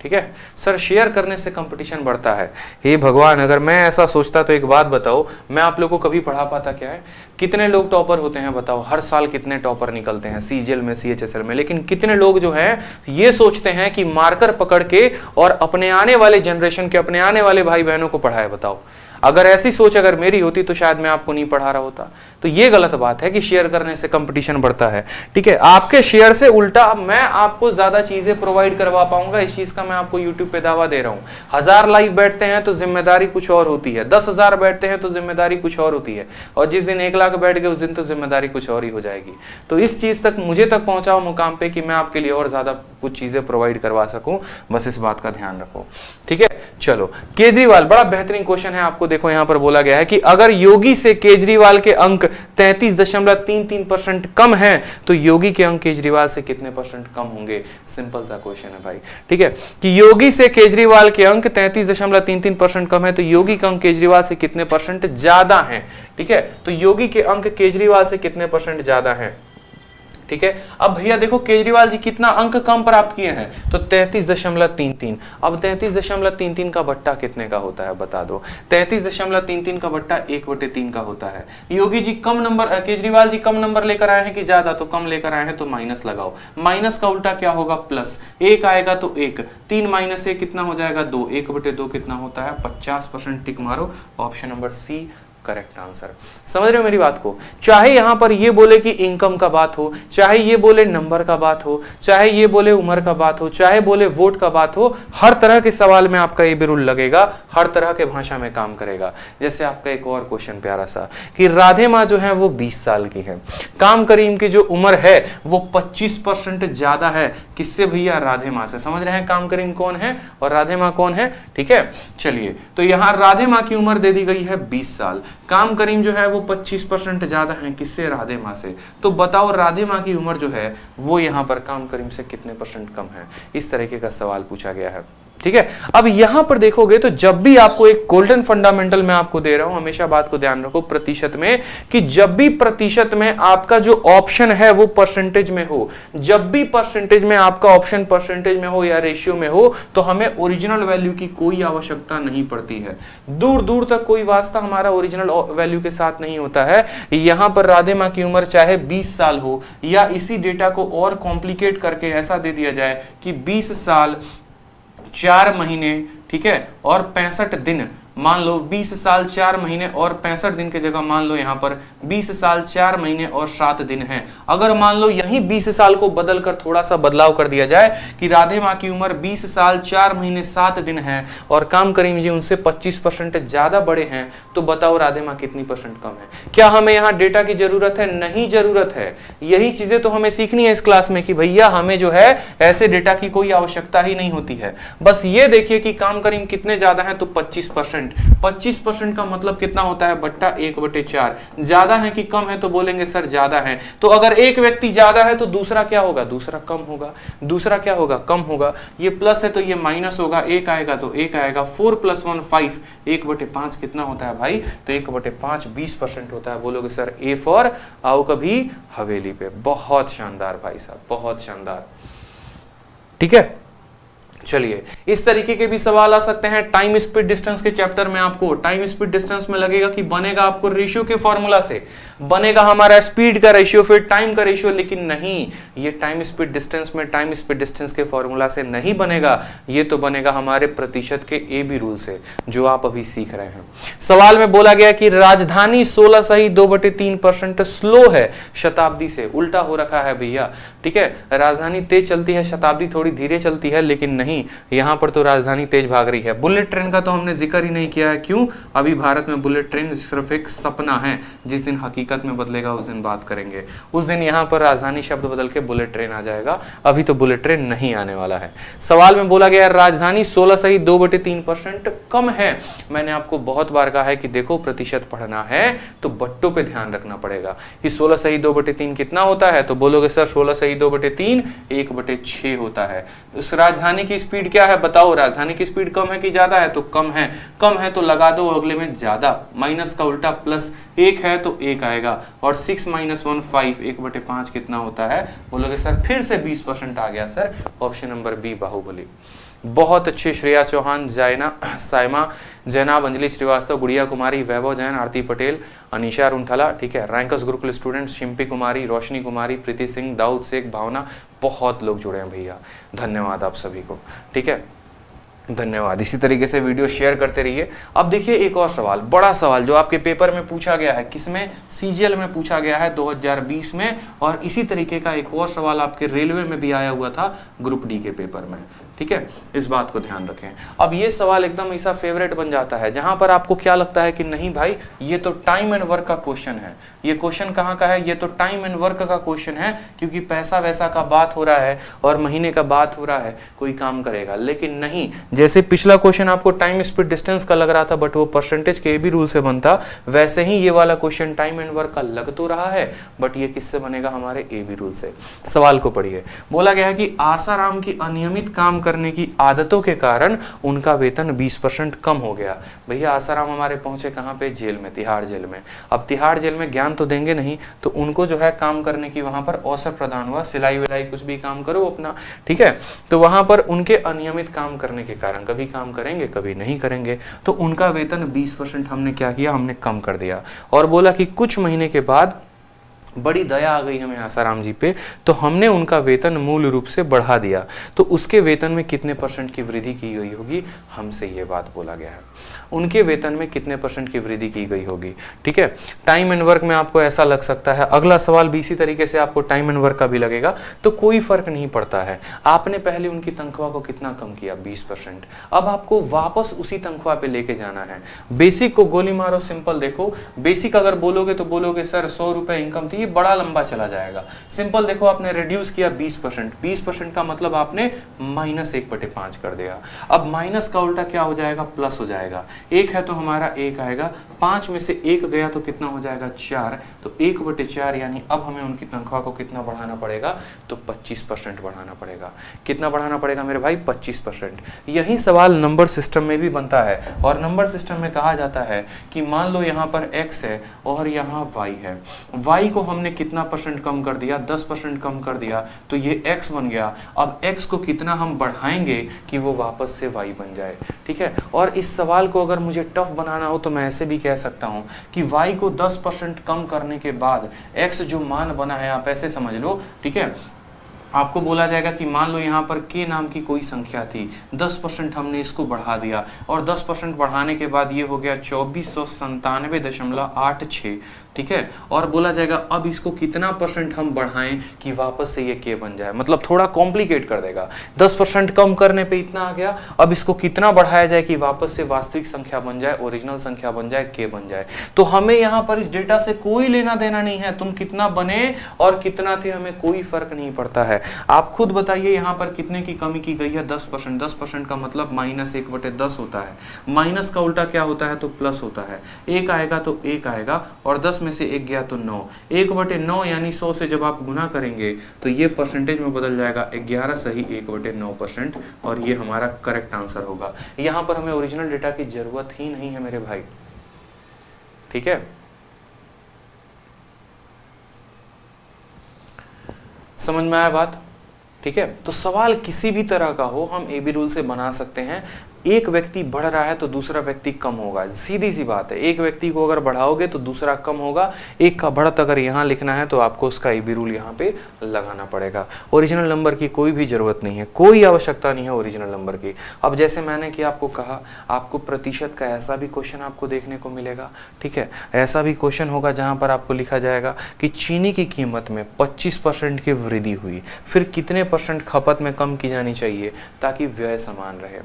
ठीक है सर, शेयर करने से कंपटीशन बढ़ता है। हे भगवान, अगर मैं ऐसा सोचता तो एक बात बताओ, मैं आप लोगों को कभी पढ़ा पाता क्या है? कितने लोग टॉपर होते हैं बताओ? हर साल कितने टॉपर निकलते हैं CGL में, CHSL में, लेकिन कितने लोग जो हैं ये सोचते हैं कि मार्कर पकड़ के और अपने आने वाले जनरेशन के, अपने आने वाले भाई बहनों को पढ़ाए? बताओ, अगर ऐसी सोच अगर मेरी होती तो शायद मैं आपको नहीं पढ़ा रहा होता। तो ये गलत बात है कि शेयर करने से कंपटीशन बढ़ता है। ठीक है, आपके शेयर से उल्टा मैं आपको ज्यादा चीजें प्रोवाइड करवा पाऊंगा, इस चीज का मैं आपको यूट्यूब पे दावा दे रहा हूं। 1000 लाइव बैठते हैं तो जिम्मेदारी कुछ और होती है, 10,000 बैठते हैं तो जिम्मेदारी कुछ और होती है, और जिस दिन 1 लाख बैठ गए उस दिन तो जिम्मेदारी कुछ और ही हो जाएगी। तो इस चीज तक मुझे तक पहुंचाओ मुकाम पे कि मैं आपके लिए और ज्यादा कुछ चीजें प्रोवाइड करवा सकूं, बस इस बात का ध्यान रखो। ठीक है, चलो केजरीवाल, बड़ा बेहतरीन क्वेश्चन है, आपको देखो यहाँ पर बोला गया है कि अगर योगी से केजरीवाल के अंक 33.33% कम है तो योगी के अंक केजरीवाल से कितने परसेंट कम होंगे। सिंपल सा क्वेश्चन है भाई, ठीक है, कि योगी से केजरीवाल के अंक 33.33% कम है तो योगी के अंक केजरीवाल से कितने परसेंट ज्यादा हैं। ठीक है, तो योगी के अंक केजरीवाल से कितने परसेंट ज्यादा हैं। ठीक है, अब भैया देखो केजरीवाल जी कितना अंक कम प्राप्त किए हैं तो 33.33। अब 33.33 का बट्टा कितने का होता है बता दो। 33.33 का बट्टा 1/3 का होता है। योगी जी कम नंबर, केजरीवाल जी कम नंबर लेकर आए हैं कि ज्यादा, तो कम लेकर आए हैं तो माइनस लगाओ। माइनस का उल्टा क्या होगा प्लस, 1 आएगा तो 1, 3 माइनस 1 कितना हो जाएगा 2, 1/2 कितना होता है 50%। टिक मारो, option number C correct answer. समझ रहे हो मेरी बात को। चाहे यहां पर ये बोले कि इनकम का बात हो, चाहे ये बोले नंबर का बात हो, चाहे ये बोले उम्र का बात हो, चाहे बोले वोट का बात हो, हर तरह के सवाल में आपका ये भी रूल लगेगा, हर तरह के भाषा में काम करेगा। जैसे आपका एक और क्वेश्चन प्यारा सा कि राधे माँ जो है वो 20 साल की है, काम करीम की जो उम्र है वो 25% ज्यादा है किससे भैया, राधे माँ से। समझ रहे हैं काम करीम कौन है और राधे माँ कौन है। ठीक है, चलिए तो यहां राधे माँ की उम्र दे दी गई है 20 साल, काम करीम जो है वो 25% ज्यादा है किससे, राधे माँ से। तो बताओ राधे माँ की उम्र जो है वो यहाँ पर काम करीम से कितने % कम है। इस तरीके का सवाल पूछा गया है। ठीक है, अब यहां पर देखोगे तो जब भी आपको एक गोल्डन फंडामेंटल मैं आपको दे रहा हूं, हमेशा बात को ध्यान रखो प्रतिशत में, कि जब भी प्रतिशत में आपका जो ऑप्शन है वो परसेंटेज में हो, जब भी परसेंटेज में आपका ऑप्शन परसेंटेज में हो या रेशियो में हो तो हमें ओरिजिनल वैल्यू की कोई आवश्यकता नहीं पड़ती है। दूर दूर तक कोई वास्ता हमारा ओरिजिनल वैल्यू के साथ नहीं होता है। यहां पर राधे माँ की उम्र चाहे 20 साल हो या इसी डेटा को और कॉम्प्लिकेट करके ऐसा दे दिया जाए कि 20 साल 4 महीने, ठीक है, और 65 दिन, मान लो 20 साल 4 महीने और 65 दिन की जगह मान लो यहां पर 20 साल 4 महीने और 7 दिन है। अगर मान लो यही 20 साल को बदलकर थोड़ा सा बदलाव कर दिया जाए कि राधे माँ की उम्र 20 साल 4 महीने 7 दिन है और काम करीम जी उनसे 25% ज्यादा बड़े हैं, तो बताओ राधे माँ कितनी % कम है। क्या हमें यहाँ डेटा की जरूरत है? नहीं जरूरत है। यही चीजें तो हमें सीखनी है इस क्लास में कि भैया हमें जो है ऐसे डेटा की कोई आवश्यकता ही नहीं होती है। बस ये देखिए कि काम करीम कितने ज्यादा है तो 25%। 25% का मतलब कितना होता है बट्टा 1/4। ज्यादा है कि कम है तो बोलेंगे सर ज्यादा है। तो अगर एक व्यक्ति ज्यादा है तो दूसरा क्या होगा, दूसरा कम होगा। दूसरा क्या होगा, कम होगा। ये प्लस है तो ये माइनस होगा, 1 आएगा तो 1 आएगा। 4 + 1 5, 1/5 कितना होता है भाई, तो 1/5 20% होता है। बोलोगे सर ए फॉर आओ कभी हवेली पे। बहुत शानदार भाई साहब, बहुत शानदार। ठीक है, चलिए इस तरीके के भी सवाल आ सकते हैं। टाइम स्पीड डिस्टेंस के चैप्टर में आपको टाइम स्पीड डिस्टेंस में लगेगा कि बनेगा आपको रेशियो के फॉर्मूला से, बनेगा हमारा स्पीड का रेशियो फिर टाइम का रेशियो, लेकिन नहीं, ये टाइम स्पीड डिस्टेंस में टाइम स्पीड डिस्टेंस के फॉर्मूला से नहीं बनेगा, ये तो बनेगा हमारे प्रतिशत के ए बी रूल से जो आप अभी सीख रहे हैं। सवाल में बोला गया कि राजधानी 16 सही 2/3% स्लो है शताब्दी से। उल्टा हो रखा है भैया। ठीक है, राजधानी तेज चलती है, शताब्दी थोड़ी धीरे चलती है, लेकिन नहीं, यहां पर तो राजधानी तेज भाग रही है। बुलेट ट्रेन का तो हमने जिक्र ही नहीं किया है। क्यों? अभी भारत में बुलेट ट्रेन सिर्फ एक सपना है, जिस दिन हकीकत में बदलेगा उस दिन बात करेंगे। उस दिन यहां पर राजधानी शब्द बदल के बुलेट ट्रेन आ जाएगा, अभी तो बुलेट ट्रेन नहीं आने वाला है। सवाल में बोला गया राजधानी 16 सही 2/3% कम है। मैंने आपको बहुत बार कहा है कि देखो प्रतिशत पढ़ना है तो बट्टों पे ध्यान रखना पड़ेगा कि 16 सही 2/3 कितना होता है। तो बोलोगे सर 16 सही 2/3 1/6 होता है। उस राजधानी की स्पीड क्या है बताओ, राजधानी की स्पीड कम है कि ज्यादा है, तो कम है। कम है तो लगा दो अगले में ज्यादा, माइनस का उल्टा प्लस, 1 है तो 1 आएगा। और 6 - 1 5, 1/5 कितना होता है। बोलोगे सर फिर से 20% आ गया sir, option number B Baahubali. बहुत अच्छे श्रेया चौहान, जायना सायमा, जैनाब, अंजलि श्रीवास्तव, गुड़िया कुमारी, वैभव जैन, आरती पटेल, अनिशा रुंठला, ठीक है, रैंकस गुरुकुल स्टूडेंट्स, शिम्पी कुमारी, रोशनी कुमारी, प्रीति सिंह, दाऊद शेख, भावना, बहुत लोग जुड़े हैं भैया। धन्यवाद आप सभी को। ठीक है, धन्यवाद। इसी तरीके से वीडियो शेयर करते रहिए। अब देखिए एक और सवाल, बड़ा सवाल जो आपके पेपर में पूछा गया है, किसमें, सीजीएल में पूछा गया है 2020 में, और इसी तरीके का एक और सवाल आपके रेलवे में भी आया हुआ था ग्रुप डी के पेपर में। ठीक है, इस बात को ध्यान रखें। अब ये सवाल एकदम ऐसा फेवरेट बन जाता है जहां पर आपको क्या लगता है कि नहीं भाई ये तो टाइम एंड वर्क का क्वेश्चन है। ये क्वेश्चन कहाँ का है? ये तो टाइम एंड वर्क का क्वेश्चन है, क्योंकि पैसा वैसा का बात हो रहा है और महीने का बात हो रहा है, कोई काम करेगा। लेकिन नहीं, जैसे पिछला क्वेश्चन आपको टाइम स्पीड डिस्टेंस का लग रहा था बट वो परसेंटेज के एबी रूल से बनता, वैसे ही ये वाला क्वेश्चन टाइम एंड वर्क का लग तो रहा है बट ये किससे बनेगा? हमारे एबी रूल से। सवाल को पढ़िए, बोला गया है कि आसाराम की अनियमित काम करने की आदतों के कारण उनका वेतन 20% कम हो गया। भैया आसाराम हमारे पहुंचे कहाँ पे? जेल में, तिहाड़ जेल में। अब तिहाड़ जेल में ज्ञान तो देंगे नहीं, तो उनको जो है काम करने की वहां पर अवसर प्रदान हुआ, सिलाई विलाई कुछ भी काम करो अपना, ठीक है। तो वहां पर उनके अनियमित काम करने के कारण, कभी काम करेंगे कभी नहीं करेंगे, तो उनका वेतन 20% हमने क्या किया? हमने कम कर दिया। और बोला कि कुछ महीने के बाद बड़ी दया आ गई हमें आसाराम जी पे, तो हमने उनका वेतन मूल रूप से बढ़ा दिया। तो उसके वेतन में कितने % की वृद्धि की गई होगी? हमसे ये बात बोला गया है, उनके वेतन में कितने % की वृद्धि की गई होगी, ठीक है। टाइम एंड वर्क में आपको ऐसा लग सकता है, अगला सवाल भी इसी तरीके से आपको टाइम एंड वर्क का भी लगेगा, तो कोई फर्क नहीं पड़ता है। आपने पहले उनकी तनख्वाह को कितना कम किया? 20%। अब आपको वापस उसी तनख्वाह पे लेके जाना है। बेसिक को गोली मारो, सिंपल देखो, बेसिक अगर बोलोगे तो बोलोगे सर 100 रुपए इनकम थी, ये बड़ा लंबा चला जाएगा। सिंपल देखो, आपने रिड्यूस किया 20%, 20% का मतलब आपने -1/5 कर दिया। अब माइनस का उल्टा क्या हो जाएगा? प्लस हो जाएगा। एक है तो हमारा 1 आएगा, 5 में से 1 गया तो कितना हो जाएगा? 4। तो 1/4, यानी अब हमें उनकी तनख्वाह को कितना बढ़ाना पड़ेगा? तो 25% बढ़ाना पड़ेगा। कितना बढ़ाना पड़ेगा मेरे भाई? 25%। यही सवाल नंबर सिस्टम में भी बनता है, और नंबर सिस्टम में कहा जाता है कि मान लो यहाँ पर x है और यहाँ y है, y को हमने कितना % कम कर दिया? 10% कम कर दिया, तो ये x बन गया। अब x को कितना हम बढ़ाएंगे कि वो वापस से y बन जाए, ठीक है। और इस सवाल को अगर मुझे टफ बनाना हो तो मैं ऐसे भी कह सकता हूं कि y को 10% कम करने के बाद x जो मान बना है, आप ऐसे समझ लो, ठीक है। आपको बोला जाएगा कि मान लो यहाँ पर k नाम की कोई संख्या थी, 10% हमने इसको बढ़ा दिया, और 10% बढ़ाने के बाद ये हो गया 2497.86, ठीक है। और बोला जाएगा अब इसको कितना % हम बढ़ाएं कि वापस से ये k बन जाए, मतलब थोड़ा कॉम्प्लिकेट कर देगा। 10% कम करने पे इतना आ गया, अब इसको कितना बढ़ाया जाए कि वापस से वास्तविक संख्या बन जाए, ओरिजिनल संख्या बन जाए, k बन जाए। तो हमें यहाँ पर इस डेटा से कोई लेना देना नहीं है, तुम कितना बने और कितना थे हमें कोई फर्क नहीं पड़ता है। आप खुद बताइए यहाँ पर कितने की कमी की गई है? 10%। 10% का मतलब -1/10 होता है, माइनस का उल्टा क्या होता है? तो प्लस होता है। 1 आएगा तो 1 आएगा, और 10 में से 1 गया तो 9। 1/9 यानी 100 से जब आप गुना करेंगे तो ये परसेंटेज में बदल जाएगा 11 सही 1/9%, और ये हमारा करेक्ट आंसर होगा। यहाँ पर हमें ओरिजिनल डेटा की जरूरत ही नहीं है मेरे भाई, ठीक है। समझ में आया बात? ठीक है। तो सवाल किसी भी तरह का हो, हम एबी रूल से बना सकते हैं। एक व्यक्ति बढ़ रहा है तो दूसरा व्यक्ति कम होगा, सीधी सी बात है। एक व्यक्ति को अगर बढ़ाओगे तो दूसरा कम होगा। एक का बढ़त अगर यहाँ लिखना है तो आपको उसका एबी रूल यहाँ पे लगाना पड़ेगा। ओरिजिनल नंबर की कोई भी जरूरत नहीं है, कोई आवश्यकता नहीं है ओरिजिनल नंबर की। अब जैसे मैंने कि आपको कहा, आपको प्रतिशत का ऐसा भी क्वेश्चन आपको देखने को मिलेगा, ठीक है। ऐसा भी क्वेश्चन होगा जहाँ पर आपको लिखा जाएगा कि चीनी की कीमत में 25% की वृद्धि हुई, फिर कितने % खपत में कम की जानी चाहिए ताकि व्यय समान रहे।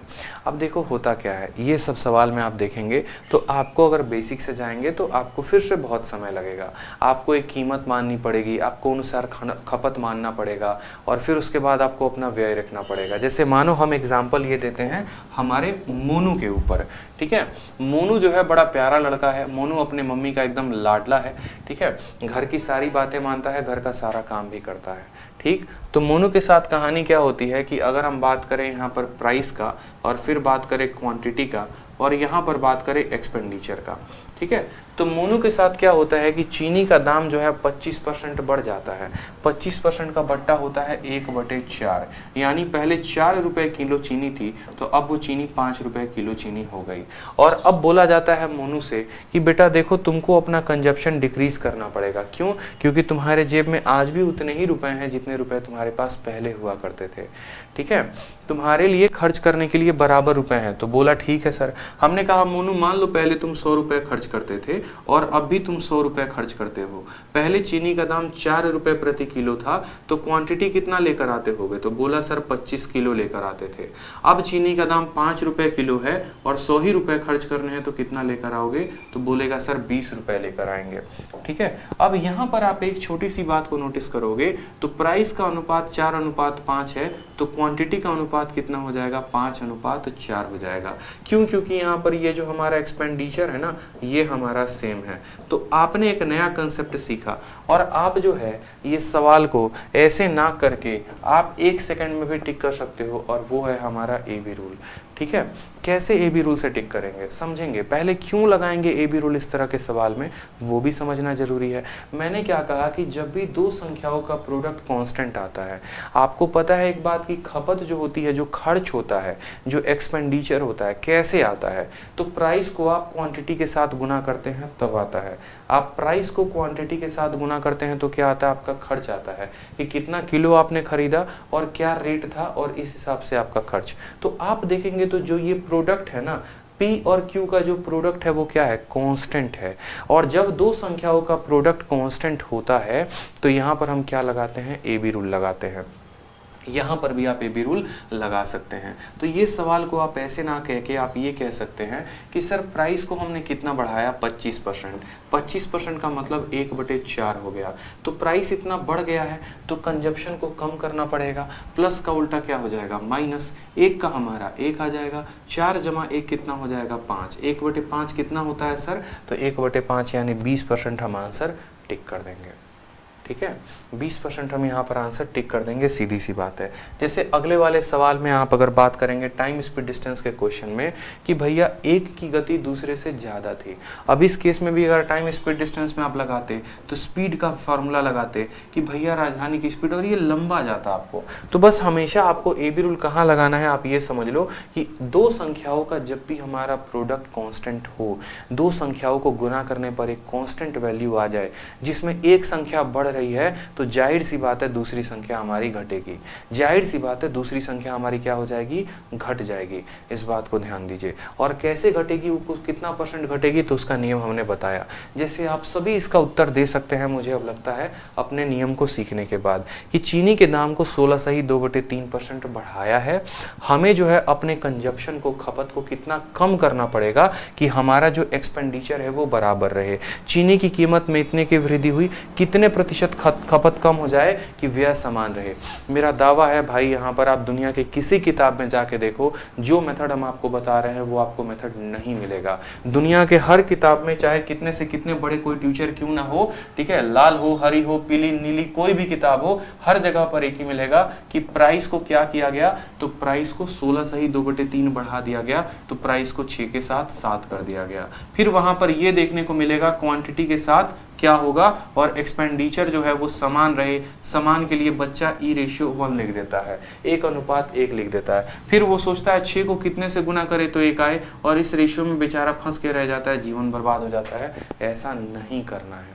अब देखो होता क्या है, ये सब सवाल में आप देखेंगे तो आपको अगर बेसिक से जाएंगे तो आपको फिर से बहुत समय लगेगा। आपको एक कीमत माननी पड़ेगी, आपको अनुसार खपत मानना पड़ेगा, और फिर उसके बाद आपको अपना व्यय रखना पड़ेगा। जैसे मानो हम एग्जाम्पल ये देते हैं हमारे मोनू के ऊपर, ठीक है। मोनू जो है बड़ा प्यारा लड़का है, मोनू अपने मम्मी का एकदम लाडला है, ठीक है। घर की सारी बातें मानता है, घर का सारा काम भी करता है, ठीक। तो मोनू के साथ कहानी क्या होती है कि अगर हम बात करें यहाँ पर प्राइस का, और फिर बात करें क्वांटिटी का, और यहाँ पर बात करें एक्सपेंडिचर का, ठीक है। तो मोनू के साथ क्या होता है कि चीनी का दाम जो है 25% बढ़ जाता है। 25% का बट्टा होता है 1/4, यानी पहले 4 रुपए किलो चीनी थी तो अब वो चीनी 5 रुपए किलो चीनी हो गई। और अब बोला जाता है मोनू से कि बेटा देखो तुमको अपना कंजप्शन डिक्रीज करना पड़ेगा। क्यों? क्योंकि तुम्हारे जेब में आज भी उतने ही रुपए हैं जितने रुपए तुम्हारे तुम्हारे पास पहले हुआ करते थे, ठीक है, तुम्हारे लिए खर्च करने के लिए बराबर रुपए हैं। तो बोला ठीक है सर। हमने कहा मोनू मान लो पहले तुम 100 रुपये खर्च करते थे और अब भी तुम 100 रुपये खर्च करते हो। पहले चीनी का दाम 4 रुपये प्रति किलो था, तो क्वांटिटी कितना लेकर आते होगे? तो बोला सर 25 किलो लेकर आते थे। अब चीनी का दाम 5 रुपये किलो है और 100 ही रुपये खर्च करने हैं, तो कितना लेकर आओगे? तो बोलेगा सर 20 रुपये लेकर आएंगे, ठीक है। अब यहाँ पर आप एक छोटी सी बात को नोटिस करोगे तो प्राइस का अनुपात 4:5 है, तो क्वांटिटी का अनुपात कितना हो जाएगा? 5:4 हो जाएगा। क्यों? क्योंकि यहाँ पर ये जो हमारा एक्सपेंडिचर है ना, ये हमारा सेम है। तो आपने एक नया कंसेप्ट सीखा और आप जो है ये सवाल को ऐसे ना करके आप 1 सेकंड में भी टिक कर सकते हो, और वो है हमारा AB रूल, ठीक है। कैसे AB रूल से टिक करेंगे समझेंगे। पहले क्यों लगाएंगे AB रूल इस तरह के सवाल में, वो भी समझना जरूरी है। मैंने क्या कहा कि जब भी दो संख्याओं का प्रोडक्ट कांस्टेंट आता है, आपको पता है एक बात की खपत जो होती है, जो खर्च होता है, जो एक्सपेंडिचर होता है, कैसे आता है? तो प्राइस को आप क्वांटिटी के साथ गुना करते हैं तब आता है। आप प्राइस को क्वांटिटी के साथ गुना करते हैं तो क्या आता है? आपका खर्च आता है कि कितना किलो आपने खरीदा और क्या रेट था, और इस हिसाब से आपका खर्च। तो आप देखेंगे तो जो ये प्रोडक्ट है ना, P और Q का जो प्रोडक्ट है वो क्या है? कांस्टेंट है। और जब दो संख्याओं का प्रोडक्ट कांस्टेंट होता है तो यहाँ पर हम क्या लगाते हैं? AB रूल लगाते हैं। यहाँ पर भी आप AB रूल लगा सकते हैं। तो ये सवाल को आप ऐसे ना कह के आप ये कह सकते हैं कि सर प्राइस को हमने कितना बढ़ाया? 25%। 25% का मतलब 1/4 हो गया। तो प्राइस इतना बढ़ गया है तो कंजप्शन को कम करना पड़ेगा। प्लस का उल्टा क्या हो जाएगा? माइनस। 1 का हमारा 1 आ जाएगा। 4 + 1 कितना हो जाएगा? 5। 1/5 कितना होता है सर? तो 1/5 यानी 20% हम आंसर टिक कर देंगे, ठीक है। 20% हम यहाँ पर आंसर टिक कर देंगे, सीधी सी बात है। जैसे अगले वाले सवाल में आप अगर बात करेंगे टाइम स्पीड डिस्टेंस के क्वेश्चन में कि भैया एक की गति दूसरे से ज़्यादा थी। अब इस केस में भी अगर टाइम स्पीड डिस्टेंस में आप लगाते तो स्पीड का फॉर्मूला लगाते कि भैया राजधानी की स्पीड, और ये लंबा जाता आपको। तो बस हमेशा आपको AB रूल कहाँ लगाना है, आप ये समझ लो कि दो संख्याओं का जब भी हमारा प्रोडक्ट कॉन्स्टेंट हो, दो संख्याओं को गुना करने पर एक कॉन्स्टेंट वैल्यू आ जाए जिसमें एक संख्या बढ़ रही है, तो जाहिर सी बात है दूसरी संख्या हमारी घटेगी। जाहिर सी बात है दूसरी संख्या हमारी क्या हो जाएगी? घट जाएगी। इस बात को ध्यान दीजिए। और कैसे घटेगी, वो कितना % घटेगी, तो उसका नियम हमने बताया। जैसे आप सभी इसका उत्तर दे सकते हैं, मुझे अब लगता है अपने नियम को सीखने के बाद, कि चीनी के दाम को 16.2/3% बढ़ाया है। हमें जो है अपने कंजप्शन को, खपत को कितना कम करना पड़ेगा कि हमारा जो एक्सपेंडिचर है वो बराबर रहे। चीनी की कीमत में इतने की वृद्धि हुई, कितने % खपत कम हो जाए कि व्यय समान रहे। मेरा दावा है भाई, यहाँ पर आप दुनिया के किसी किताब में जाके देखो, जो मेथड हम आपको बता रहे हैं वो आपको मेथड नहीं मिलेगा। दुनिया के हर किताब में, चाहे कितने से कितने बड़े कोई टीचर क्यों ना हो, ठीक है, लाल हो, हरी हो, पीली, नीली, कोई भी किताब हो, हर जगह पर एक ही मिलेगा कि प्राइस को क्या किया गया, तो प्राइस को 16.2/3 बढ़ा दिया गया, तो प्राइस को 6 के साथ 7 कर दिया गया। फिर वहां पर यह देखने को मिलेगा क्वांटिटी के साथ क्या होगा, और एक्सपेंडिचर जो है वो समान रहे। समान के लिए बच्चा E/1 लिख देता है, 1:1 लिख देता है। फिर वो सोचता है 6 को कितने से गुना करे तो 1 आए, और इस रेशियो में बेचारा फंस के रह जाता है, जीवन बर्बाद हो जाता है। ऐसा नहीं करना है।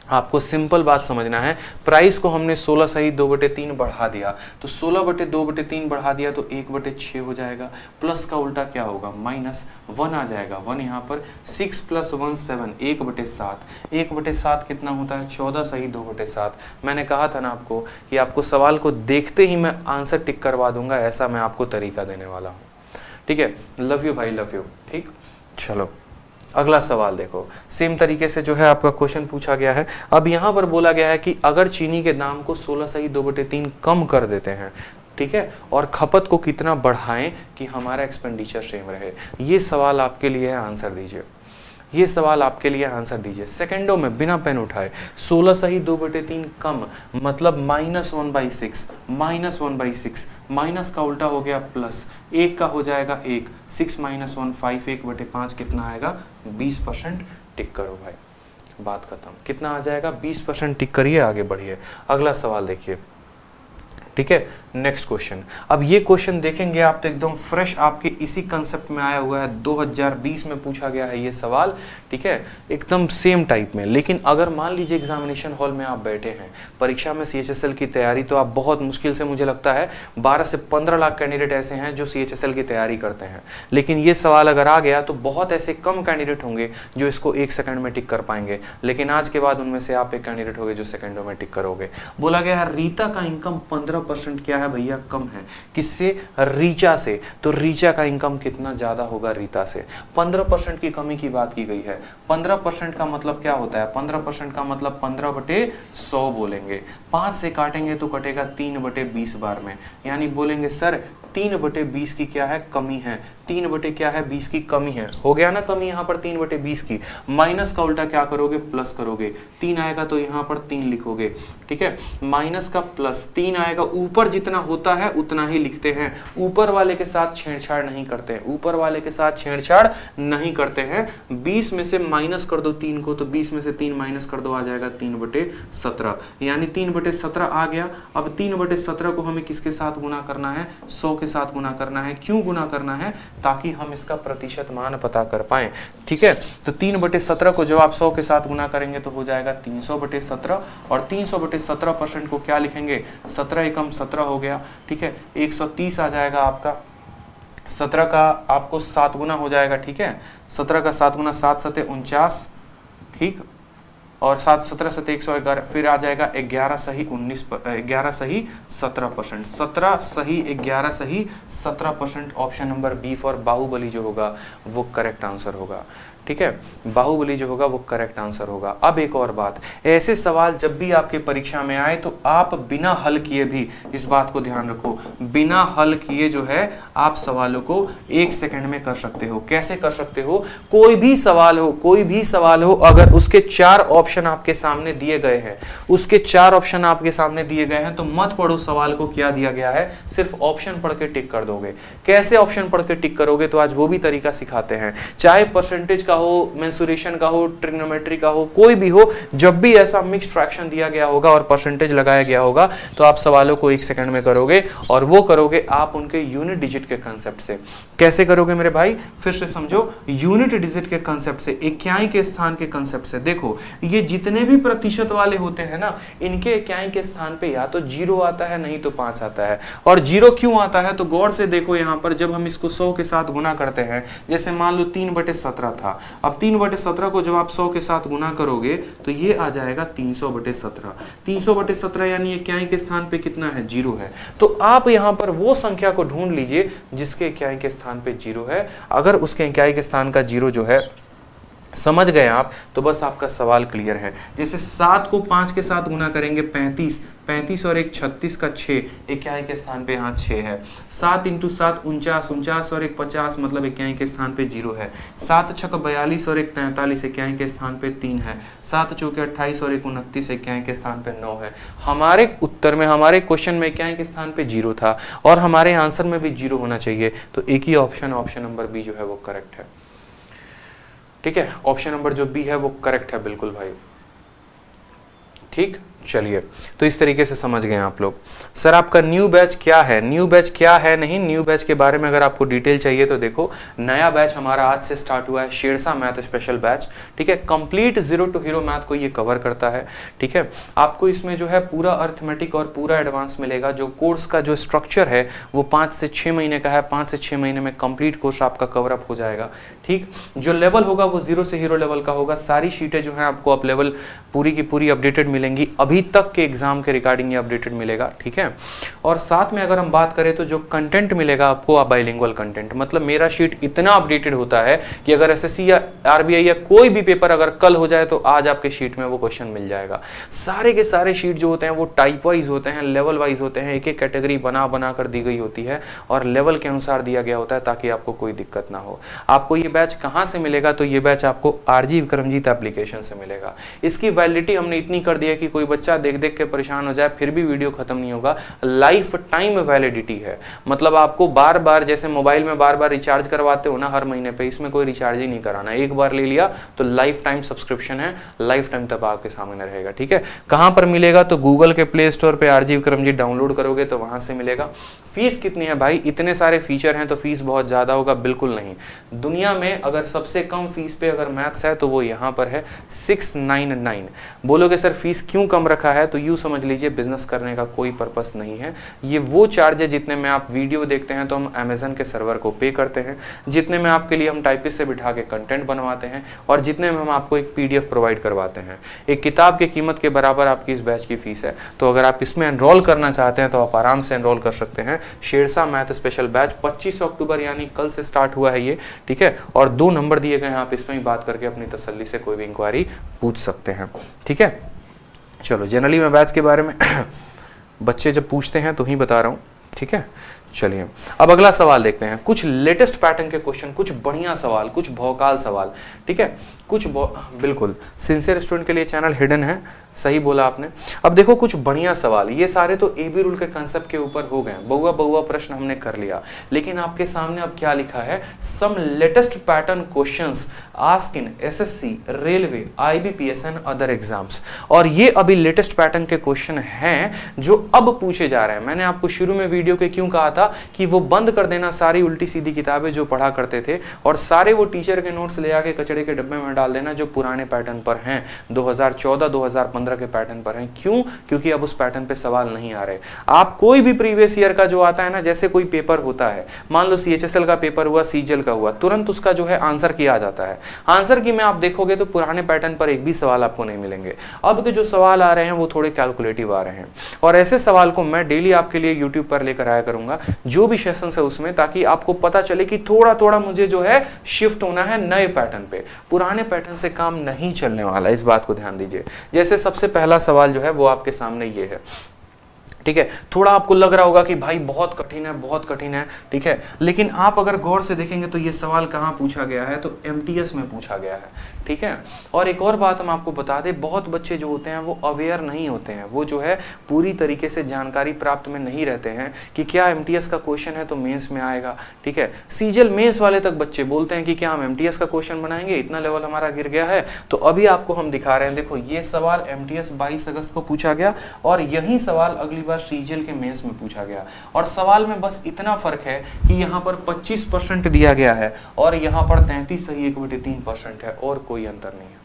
आपको सिंपल बात समझना है। प्राइस को हमने 16.2/3 बढ़ा दिया, तो 16/2/3 बढ़ा दिया तो 1/6 हो जाएगा। प्लस का उल्टा क्या होगा? -1 आ जाएगा। 1 यहाँ पर 6 + 1 7, 1/7। 1/7 कितना होता है? 14.2/7। मैंने कहा था ना आपको कि आपको सवाल को देखते ही मैं आंसर टिक करवा दूंगा, ऐसा मैं आपको तरीका देने वाला हूँ, ठीक है। लव यू भाई, लव यू। ठीक, चलो अगला सवाल देखो। सेम तरीके से जो है आपका क्वेश्चन पूछा गया है। अब यहाँ पर बोला गया है कि अगर चीनी के दाम को 16.2/3 कम कर देते हैं, ठीक है, और खपत को कितना बढ़ाएं कि हमारा एक्सपेंडिचर सेम रहे। ये सवाल आपके लिए है, आंसर दीजिए। ये सवाल आपके लिए, आंसर दीजिए सेकंडों में, बिना पेन उठाए। 16.2/3 कम मतलब -1/6, -1/6, माइनस का उल्टा हो गया प्लस, 1 का हो जाएगा 1, 6 - 1 5, 1/5 कितना आएगा? 20%। टिक करो भाई, बात खत्म। कितना आ जाएगा? 20% टिक करिए, आगे बढ़िए। अगला सवाल देखिए, ठीक है। नेक्स्ट क्वेश्चन, अब ये क्वेश्चन देखेंगे आप तो एकदम फ्रेश आपके इसी कंसेप्ट में आया हुआ है, 2020 में पूछा गया है ये सवाल, ठीक है, एकदम सेम टाइप में। लेकिन अगर मान लीजिए एग्जामिनेशन हॉल में आप बैठे हैं, परीक्षा में CHSL की तैयारी, तो आप बहुत मुश्किल से, मुझे लगता है 12 से 15 लाख कैंडिडेट ऐसे हैं जो CHSL की तैयारी करते हैं। लेकिन ये सवाल अगर आ गया तो बहुत ऐसे कम कैंडिडेट होंगे जो इसको 1 सेकंड में टिक कर पाएंगे। लेकिन आज के बाद उनमें से आप एक कैंडिडेट होगे जो सेकंडों में टिक करोगे। बोला गया है रीता का इनकम 15% क्या है भैया, कम है। किससे? रीचा से। तो रीचा का इनकम कितना ज्यादा होगा रीता से? 15% की कमी की बात की गई है। 15% का मतलब क्या होता है? 15% का मतलब 15/100 बोलेंगे। 5 से काटेंगे तो कटेगा 3/20 बार में, यानी बोलेंगे सर 3/20 की क्या है? कमी है। 3 क्या है? 20 की कमी है। हो गया ना कमी यहाँ पर 3/20 की। माइनस का उल्टा क्या करोगे? प्लस करोगे। 3 आएगा तो यहाँ पर 3 लिखोगे, ठीक है। माइनस का प्लस 3 आएगा, ऊपर जितना होता है उतना ही लिखते हैं, ऊपर वाले के साथ छेड़छाड़ नहीं करते हैं, ऊपर वाले के साथ छेड़छाड़ नहीं करते हैं। 20 में से माइनस कर दो 3 को, तो 20 में से 3 माइनस कर दो, आ जाएगा 3/17, यानी 3/17 आ गया। अब 3/17 को हमें किसके साथ गुना करना है? 100 के साथ गुना करना है। क्यों गुना करना है? ताकि हम इसका प्रतिशत मान पता कर पाए, ठीक है। तो 3/17 को जब आप 100 के साथ गुना करेंगे तो हो जाएगा 300/17, और 300/17% को क्या लिखेंगे? 17 एकम 17 हो गया, ठीक है। 130 आ जाएगा आपका। 17 का आपको 7 गुना हो जाएगा, ठीक है। 17 का 7 गुना, 7 7 49, ठीक, और 7 17 7 111, फिर आ जाएगा 11 सही 19, 11 सही 17%, 17 सही 11 सही 17%। Option number B for Baahubali जो होगा वो करेक्ट आंसर होगा, ठीक है। बाहुबली जो होगा वो करेक्ट आंसर होगा। अब एक और बात, ऐसे सवाल जब भी आपके परीक्षा में आए तो आप बिना हल किए भी, इस बात को ध्यान रखो, बिना हल किए जो है आप सवालों को 1 सेकंड में कर सकते हो। कैसे कर सकते हो? कोई भी सवाल हो, कोई भी सवाल हो, अगर उसके 4 ऑप्शन आपके सामने दिए गए हैं, उसके 4 ऑप्शन आपके सामने दिए गए हैं, तो मत पढ़ो सवाल को क्या दिया गया है, सिर्फ ऑप्शन पढ़ के टिक कर दोगे। कैसे ऑप्शन पढ़ के टिक करोगे? तो आज वो भी तरीका सिखाते हैं। चाहे परसेंटेज का हो, मेंसुरेशन का हो, ट्रिग्नोमेट्री का हो, कोई भी हो, जब भी ऐसा मिक्स्ड फ्रैक्शन दिया गया होगा और परसेंटेज लगाया गया होगा तो आप सवालों को 1 सेकंड में करोगे, और वो करोगे आप उनके यूनिट डिजिट के कांसेप्ट से। कैसे करोगे मेरे भाई? फिर से समझो, यूनिट डिजिट के कांसेप्ट से, इकाई के स्थान के कांसेप्ट से। देखो ये जितने भी प्रतिशत वाले होते हैं ना, इनके इकाई के स्थान पे या तो 0 आता है, नहीं तो 5 आता है। और 0 क्यों आता है? तो गौर से देखो, यहाँ पर जब हम इसको 100 के साथ गुना करते हैं, जैसे मान लो 3/17 था, अब 3/17 को जब आप 100 के साथ गुना करोगे तो ये आ जाएगा 300/17। 300/17 यानी इकाई के स्थान पे कितना है? 0 है। तो आप यहाँ पर वो संख्या को ढूंढ लीजिए जिसके इकाई के स्थान पे 0 है। अगर उसके इकाई के स्थान का 0 जो है समझ गए आप, तो बस आपका सवाल क्लियर है। जैसे 7 को 5 के साथ गुना करेंगे 35, 35 और 1 36 का 6, इकाई के स्थान पे यहाँ 6 है। 7 × 7 49, 49 और 1 50, मतलब इकाई के स्थान पे 0 है। 7 6 42 और 1 43, इकाई के स्थान पे 3 है। 7 चौके 28 और 1 29, इकाई के स्थान पे 9 है। हमारे उत्तर में, हमारे क्वेश्चन में इकाई के स्थान पे 0 था, और हमारे आंसर में भी 0 होना चाहिए। तो एक ही ऑप्शन, ऑप्शन नंबर बी जो है वो करेक्ट है, ठीक है। ऑप्शन नंबर जो बी है वो करेक्ट है, बिल्कुल भाई, ठीक। चलिए, तो इस तरीके से समझ गए आप लोग। सर आपका न्यू बैच क्या है? न्यू बैच क्या है? नहीं, न्यू बैच के बारे में अगर आपको डिटेल चाहिए तो देखो, नया बैच हमारा आज से स्टार्ट हुआ है, शेरशाह मैथ स्पेशल बैच, ठीक है। कंप्लीट 0 to हीरो मैथ को ये कवर करता है, ठीक है। आपको इसमें जो है पूरा अर्थमेटिक और पूरा एडवांस मिलेगा। जो कोर्स का जो स्ट्रक्चर है वो 5 से 6 महीने का है। 5 से 6 महीने में कंप्लीट कोर्स आपका कवर अप हो जाएगा, ठीक। जो लेवल होगा वो 0 से हीरो लेवल का होगा। सारी शीटें जो है आपको अप लेवल पूरी की पूरी अपडेटेड मिलेंगी, अभी तक के एग्जाम के रिगार्डिंग ये अपडेटेड मिलेगा, ठीक है। और साथ में अगर हम बात करें तो जो कंटेंट मिलेगा आपको, आप बाइलिंगुअल कंटेंट, मतलब मेरा शीट इतना अपडेटेड होता है कि अगर एसएससी या आरबीआई या कोई भी पेपर अगर कल हो जाए तो आज आपके शीट में वो क्वेश्चन मिल जाएगा। सारे के सारे शीट जो होते हैं वो टाइप वाइज होते हैं, लेवल वाइज होते हैं, एक एक कैटेगरी बना कर दी गई होती है और लेवल के अनुसार दिया गया होता है ताकि आपको कोई दिक्कत ना हो। आपको ये बैच कहाँ से मिलेगा? तो ये बैच आपको आरजी विक्रमजीत एप्लीकेशन से मिलेगा। इसकी वैलिडिटी हमने इतनी कर दी है कि कोई बच्चा देख देख के परेशान हो जाए फिर भी वीडियो खत्म नहीं होगा। लाइफ टाइम वैलिडिटी है, मतलब आपको बार बार, जैसे मोबाइल में बार बार रिचार्ज करवाते हो ना हर महीने पे, इसमें कोई रिचार्ज ही नहीं कराना, एक बार ले लिया तो लाइफ टाइम सब्सक्रिप्शन है, लाइफ टाइम तब आपके सामने रहेगा। ठीक है, कहाँ पर मिलेगा? तो गूगल के प्ले स्टोर पे आरजी विक्रमजीत डाउनलोड करोगे तो वहां से मिलेगा। फीस कितनी है भाई? इतने सारे फीचर हैं तो फीस बहुत ज्यादा होगा? बिल्कुल नहीं। दुनिया में अगर सबसे कम फीस पे अगर मैथ्स है तो वो यहाँ पर है 699। बोलोगे सर फीस क्यों कम रखा है? तो यूँ समझ लीजिए बिजनेस करने का कोई पर्पस नहीं है। ये वो चार्ज है जितने में आप वीडियो देखते हैं तो हम अमेजन के सर्वर को पे करते हैं, जितने में आपके लिए हम टाइपिस्ट से बिठा के कंटेंट बनवाते हैं, और जितने में हम आपको एक PDF प्रोवाइड करवाते हैं। एक किताब की कीमत के बराबर आपकी इस बैच की फीस है। तो अगर आप इसमें एनरोल करना चाहते हैं तो आप आराम से एनरोल कर सकते हैं। शेरशाह मैथ स्पेशल बैच 25 अक्टूबर यानी कल से स्टार्ट हुआ है ये। ठीक है, और 2 नंबर दिए गए हैं, आप इसमें ही बात करके अपनी तसल्ली से कोई भी इंक्वायरी पूछ सकते हैं। ठीक है, चलो जनरली मैं बैच के बारे में बच्चे जब पूछते हैं तो ही बता रहा हूँ। ठीक है, चलिए अब अगला सवाल देखते हैं। कुछ लेटेस्ट पैटर्न के क्वेश्चन, कुछ बढ़िया सवाल, कुछ भौकाल सवाल। ठीक है, कुछ बिल्कुल सिंसियर स्टूडेंट के लिए चैनल हिडन है, सही बोला आपने। अब देखो कुछ बढ़िया सवाल, ये सारे तो AB रूल के कंसेप्ट के ऊपर हो गए। बहुआ बहुआ प्रश्न हमने कर लिया, लेकिन आपके सामने अब क्या लिखा है? Some latest pattern questions asked in SSC, railway, IBPS and other exams. और ये अभी लेटेस्ट पैटर्न के क्वेश्चन हैं जो अब पूछे जा रहे हैं। मैंने आपको शुरू में वीडियो के क्यों कहा था कि वो बंद कर देना सारी उल्टी सीधी किताबें जो पढ़ा करते थे, और सारे वो टीचर के नोट्स ले आके कचड़े के डब्बे में डाल देना जो पुराने पैटर्न पर हैं, 2014-2015 के पैटर्न पर हैं। क्यों? क्योंकि अब उस पैटर्न पे सवाल नहीं आ रहे। आप कोई भी प्रीवियस ईयर का जो आता है ना, जैसे कोई पेपर होता है, मान लो CHSL का पेपर हुआ, CGL का हुआ, तुरंत उसका जो है आंसर किया जाता है। आंसर की में आप देखोगे तो पुराने पैटर्न पर एक भी सवाल आपको नहीं मिलेंगे। अब के जो सवाल आ रहे हैं वो थोड़े कैलकुलेटिव आ रहे हैं, और ऐसे सवाल को मैं डेली आपके लिए यूट्यूब पर लेकर आया करूंगा, जो भी सेशंस है उसमें, ताकि आपको पता चले कि थोड़ा थोड़ा मुझे जो है शिफ्ट होना है नए पैटर्न पे। पुराने पैटर्न से काम नहीं चलने वाला, इस बात को ध्यान दीजिए। जैसे सबसे पहला सवाल जो है वो आपके सामने ये है। ठीक है, थोड़ा आपको लग रहा होगा कि भाई बहुत कठिन है, बहुत कठिन है। ठीक है, लेकिन आप अगर गौर से देखेंगे तो ये सवाल कहाँ पूछा गया है? तो MTS में पूछा गया है। ठीक है, और एक और बात हम आपको बता दें, बहुत बच्चे जो होते हैं वो अवेयर नहीं होते हैं, वो जो है पूरी तरीके से जानकारी प्राप्त में नहीं रहते हैं कि क्या MTS का क्वेश्चन है तो मेंस में आएगा। ठीक है, CGL मेंस वाले तक बच्चे बोलते हैं कि क्या हम MTS का क्वेश्चन बनाएंगे, इतना लेवल हमारा गिर गया है। तो अभी आपको हम दिखा रहे हैं, देखो ये सवाल MTS 22 अगस्त को पूछा गया, और यही सवाल अगली बार CGL के मेंस में पूछा गया। और सवाल में बस इतना फर्क है कि यहाँ पर 25% दिया गया है और यहाँ पर 33 सही 1/3% है, और कोई अंतर नहीं है।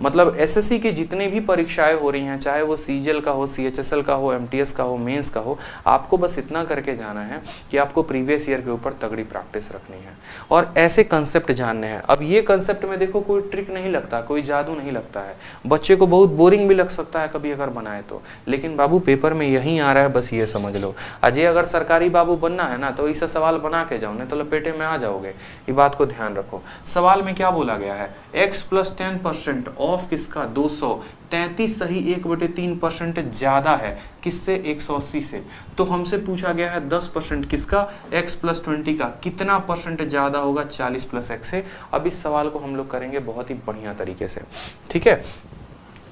मतलब SSC की जितनी भी परीक्षाएं हो रही हैं, चाहे वो CGL का हो, CHSL का हो, MTS का हो, मेंस का हो, आपको बस इतना करके जाना है कि आपको प्रीवियस ईयर के ऊपर तगड़ी प्रैक्टिस रखनी है और ऐसे कंसेप्ट जानने हैं। अब ये कंसेप्ट में देखो कोई ट्रिक नहीं लगता, कोई जादू नहीं लगता है। बच्चे को बहुत बोरिंग भी लग सकता है कभी अगर बनाए तो, लेकिन बाबू पेपर में यही आ रहा है, बस ये समझ लो। अजय अगर सरकारी बाबू बनना है ना तो ऐसा सवाल बना के जाओ, नहीं तो लपेटे में आ जाओगे। ये बात को ध्यान रखो। सवाल में क्या बोला गया है? x + 10% ऑफ किसका? 200। 33 सही 1/3% ज्यादा है किससे? 180 से। तो हमसे पूछा गया है 10% किसका? x + 20 का। कितना परसेंट ज्यादा होगा? 40 + x से। अब इस सवाल को हम लोग करेंगे बहुत ही बढ़िया तरीके से। ठीक है,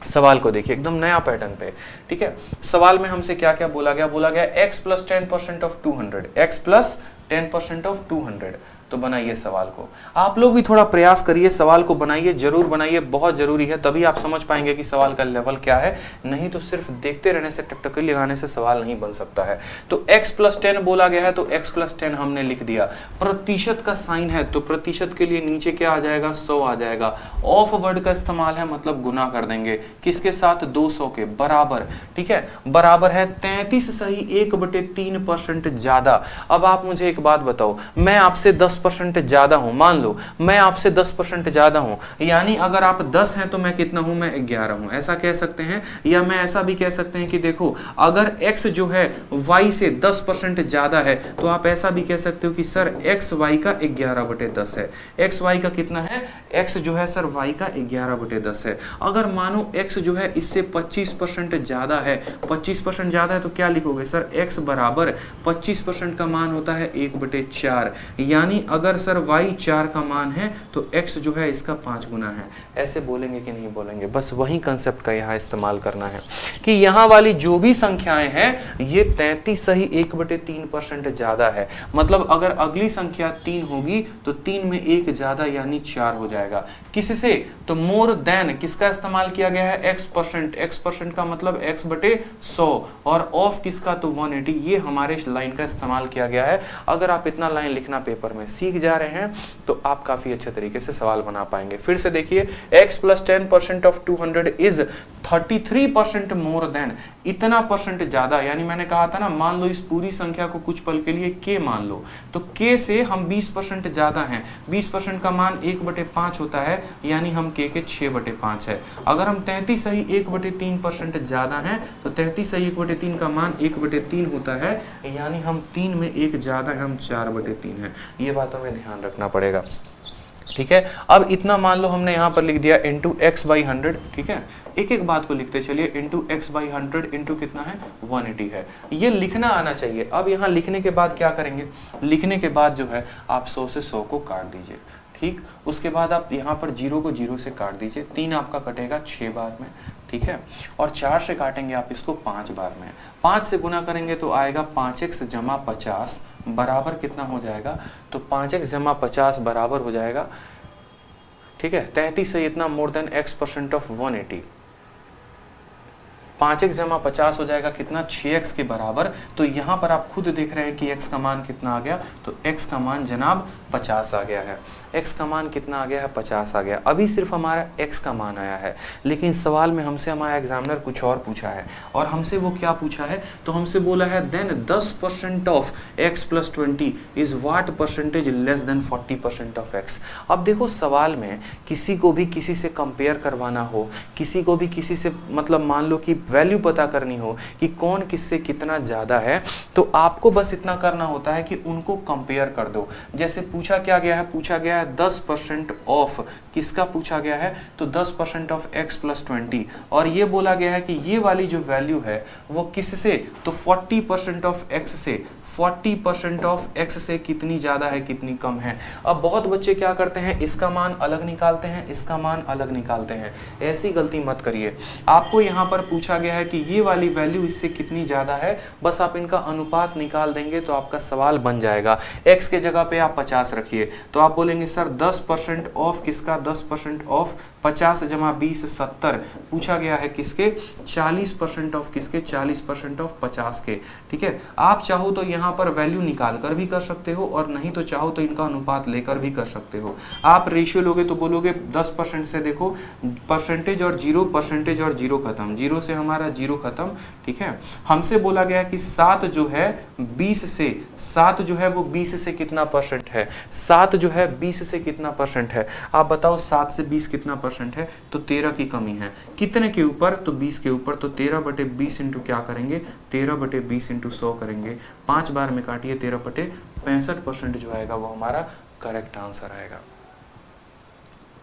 सवाल को देखिए एकदम नया पैटर्न पे। ठीक है, सवाल में हमसे क्या क्या बोला गया? बोला गया x + 10% ऑफ 200, x + 10% ऑफ 200। तो बनाइए सवाल को। आप लोग भी थोड़ा प्रयास करिए, सवाल को बनाइए, जरूर बनाइए, बहुत जरूरी है, तभी आप समझ पाएंगे कि सवाल का लेवल क्या है। नहीं तो सिर्फ देखते रहने से, टकटकी लगाने से सवाल नहीं बन सकता है। तो x + 10 बोला गया है तो x + 10 हमने लिख दिया। प्रतिशत का साइन है तो प्रतिशत के लिए नीचे क्या आ जाएगा? 100 आ जाएगा। ऑफ वर्ड का इस्तेमाल है मतलब गुना कर देंगे, किसके साथ? 200 के बराबर। ठीक है, बराबर है 33 सही 1/3% ज्यादा। अब आप मुझे एक बात बताओ, मैं आपसे 10% ज्यादा हूं, मान लो मैं आपसे 10% ज्यादा हूं, यानी अगर आप 10 हैं तो मैं कितना हूं? मैं 11 हूं। ऐसा कह सकते हैं, या मैं ऐसा भी कह सकते हैं कि देखो अगर x जो है y से 10% ज्यादा है तो आप ऐसा भी कह सकते हो कि सर x y का 11/10 है। x y का कितना है? x जो है सर y का 11/10 है। अगर मानो x जो है इससे 25% ज्यादा है, 25% ज्यादा है तो क्या लिखोगे? सर x बराबर 25% का मान होता है 1/4, यानी अगर सर y 4 का मान है तो x जो है इसका 5 गुना है। ऐसे बोलेंगे कि नहीं बोलेंगे? बस वही कंसेप्ट का यहाँ इस्तेमाल करना है कि यहाँ वाली जो भी संख्याएं हैं ये 33 सही 1/3% ज्यादा है। मतलब अगर अगली संख्या 3 होगी तो 3 में 1 ज्यादा यानी 4 हो जाएगा। किससे? तो मोर देन किसका इस्तेमाल किया गया है? x% का मतलब x/100 और ऑफ किसका? तो 180। ये हमारे लाइन का इस्तेमाल किया गया है। अगर आप इतना लाइन लिखना पेपर में सीख जा रहे हैं तो आप काफी अच्छे तरीके से सवाल बना पाएंगे। फिर से देखिए, x + 10% of 200 is 33% more than, इतना परसेंट ज्यादा। यानी मैंने कहा था ना, मान लो इस पूरी संख्या को कुछ पल के लिए k मान लो, तो k से हम 20% ज्यादा हैं। 20% का मान 1/5 होता है, यानी हम k के 6/5 है। अगर हम 33 सही 1/3% ज्यादा हैं तो 33 सही 1/3 का मान 1/3 होता है, यानी हम 3 में 1 ज्यादा है, हम 4/3 है। ये बातों में ध्यान रखना पड़ेगा, ठीक है। अब इतना मान लो हमने यहाँ पर लिख दिया इंटू x/100, ठीक है। एक एक बात को लिखते चलिए, इंटू x/100 इंटू कितना है? 180 है। ये लिखना आना चाहिए। अब यहाँ लिखने के बाद क्या करेंगे? लिखने के बाद जो है आप 100 से 100 को काट दीजिए, ठीक। उसके बाद आप यहाँ पर 0 को 0 से काट दीजिए। 3 आपका कटेगा 6 बार में, ठीक है। और 4 से काटेंगे आप इसको 5 बार में। 5 से गुना करेंगे तो आएगा 5x + 50 बराबर कितना हो जाएगा? तो 5x + 50 बराबर हो जाएगा, ठीक है, 33 से इतना more than x% of 180। 5x + 50 हो जाएगा कितना? 6x के बराबर। तो यहाँ पर आप खुद देख रहे हैं कि x का मान कितना आ गया? तो x का मान जनाब 50 आ गया है। x का मान कितना आ गया है? 50 आ गया। अभी सिर्फ हमारा x का मान आया है, लेकिन सवाल में हमसे हमारा एग्जामिनर कुछ और पूछा है। और हमसे वो क्या पूछा है? तो हमसे बोला है then 10% of x + 20 is what percentage less than 40% of x। अब देखो, सवाल में किसी को भी किसी से कंपेयर करवाना हो, किसी को भी किसी से मतलब मान लो कि वैल्यू पता करनी हो कि कौन किससे कितना ज़्यादा है, तो आपको बस इतना करना होता है कि उनको कंपेयर कर दो। जैसे पूछा क्या गया है? पूछा गया है 10% ऑफ किसका पूछा गया है? तो 10% ऑफ x + 20, और ये बोला गया है कि ये वाली जो वैल्यू है वो किससे? तो 40% ऑफ x से। 40% ऑफ x से कितनी ज़्यादा है, कितनी कम है। अब बहुत बच्चे क्या करते हैं? इसका मान अलग निकालते हैं, इसका मान अलग निकालते हैं। ऐसी गलती मत करिए। आपको यहाँ पर पूछा गया है कि ये वाली वैल्यू इससे कितनी ज़्यादा है, बस आप इनका अनुपात निकाल देंगे तो आपका सवाल बन जाएगा। x के जगह पे आप 50 रखिए, तो आप बोलेंगे सर 10% ऑफ किसका? 10% ऑफ 50 + 20 70। पूछा गया है किसके? 40% ऑफ किसके? 40% ऑफ 50 के, ठीक है। आप चाहो तो यहाँ पर वैल्यू निकाल कर भी कर सकते हो, और नहीं तो चाहो तो इनका अनुपात लेकर भी कर सकते हो। आप रेशियो लोगे तो बोलोगे 10% से देखो परसेंटेज और 0 खत्म, 0 से हमारा 0 खत्म, ठीक है। हमसे बोला गया कि 7 जो है 20 से, 7 जो है वो 20 से कितना परसेंट है? 7 जो है 20 से कितना परसेंट है? आप बताओ 7 से 20 कितना परसेंट है? तो 13 की कमी है। कितने के ऊपर? तो 20 के ऊपर। तो 13/20 इंटू क्या करेंगे? 13/20 इंटू 100 करेंगे। 5 बार में काटिए, 13/65% जो आएगा वो हमारा करेक्ट आंसर आएगा,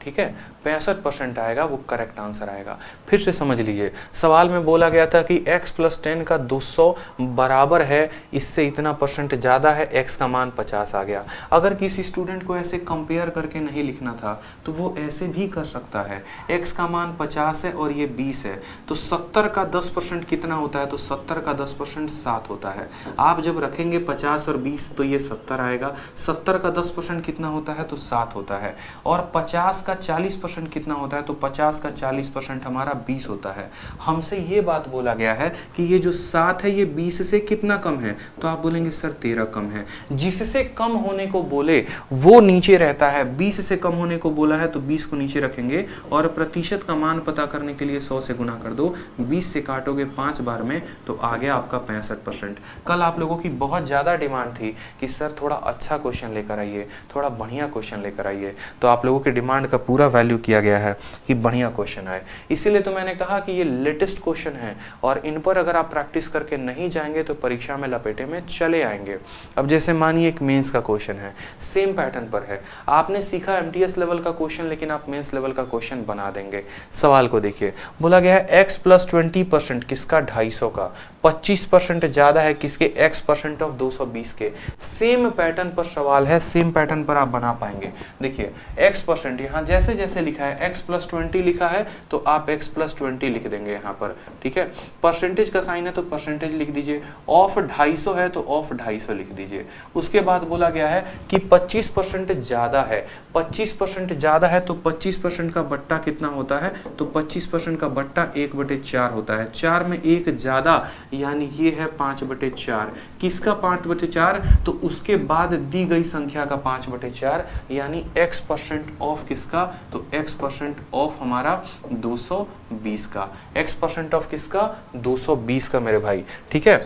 ठीक है। 65% आएगा, वो करेक्ट आंसर आएगा। फिर से समझ लीजिए, सवाल में बोला गया था कि x + 10 का 200 बराबर है, इससे इतना परसेंट ज़्यादा है, x का मान 50 आ गया। अगर किसी स्टूडेंट को ऐसे कंपेयर करके नहीं लिखना था तो वो ऐसे भी कर सकता है। x का मान 50 है और ये 20 है, तो 70 का 10% कितना होता है? तो 70 का 10% 7 होता है। आप जब रखेंगे 50 और 20 तो ये 70 आएगा। 70 का 10% कितना होता है? तो 7 होता है। और 50 का 40% कितना होता है? तो 50 का 40% हमारा 20 होता है। हमसे ये बात बोला गया है कि ये जो 7 है ये 20 से कितना कम है? तो आप बोलेंगे सर 13 कम है। जिससे कम होने को बोले वो नीचे रहता है। 20 से कम होने को बोला है तो 20 को नीचे रखेंगे, और प्रतिशत का मान पता करने के लिए 100 से गुना कर दो। 20 से काटोगे 5 बार में तो आ गया आपका 65%। कल आप लोगों की बहुत ज़्यादा डिमांड थी कि सर थोड़ा अच्छा क्वेश्चन लेकर आइए, थोड़ा बढ़िया क्वेश्चन लेकर आइए, तो आप लोगों की डिमांड का पूरा वैल्यू किया गया है कि बढ़िया क्वेश्चन आए। इसीलिए तो मैंने कहा कि ये लेटेस्ट क्वेश्चन है और इन पर अगर आप प्रैक्टिस करके नहीं जाएंगे तो परीक्षा में लपेटे में चले आएंगे। अब जैसे मानिए एक मेंस का क्वेश्चन है, सेम पैटर्न पर है, आपने सीखा एमटीएस लेवल का क्वेश्चन लेकिन आप मेंस लेवल का क्वेश्चन बना देंगे। सवाल को देखिए, बोला गया है x प्लस 20% किसका 250 का, 25% ज्यादा है किसके x परसेंट ऑफ 220 के। सेम पैटर्न पर सवाल है, सेम पैटर्न पर आप बना पाएंगे। देखिए x परसेंट यहाँ जैसे जैसे लिखा है x प्लस 20 लिखा है तो आप x प्लस 20 लिख देंगे यहाँ पर, ठीक है। परसेंटेज का साइन है तो परसेंटेज लिख दीजिए, ऑफ 250 है तो ऑफ 250 लिख दीजिए। उसके बाद बोला गया है कि 25% ज्यादा है, 25% ज्यादा है तो 25% का बट्टा कितना होता है, तो 25% का बट्टा 1/4 होता है। 4 में 1 ज्यादा यानी ये है 5/4। किसका 5/4, तो उसके बाद दी गई संख्या का 5/4 यानी x परसेंट ऑफ किसका, तो x परसेंट ऑफ हमारा 220 का, x परसेंट ऑफ किसका 220 का मेरे भाई, ठीक है।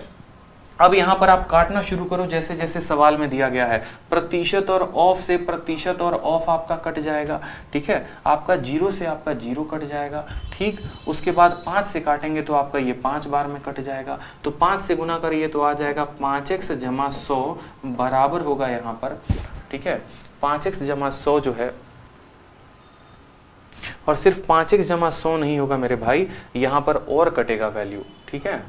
अब यहाँ पर आप काटना शुरू करो जैसे जैसे सवाल में दिया गया है, प्रतिशत और ऑफ से प्रतिशत और ऑफ आपका कट जाएगा, ठीक है। आपका 0 से आपका 0 कट जाएगा, ठीक। उसके बाद 5 से काटेंगे तो आपका ये 5 बार में कट जाएगा, तो 5 से गुना करिए तो आ जाएगा 5x जमा 100 बराबर होगा यहाँ पर, ठीक है। 5x जमा 100 जो है, और सिर्फ 5x जमा 100 नहीं होगा मेरे भाई, यहाँ पर और कटेगा वैल्यू, ठीक है।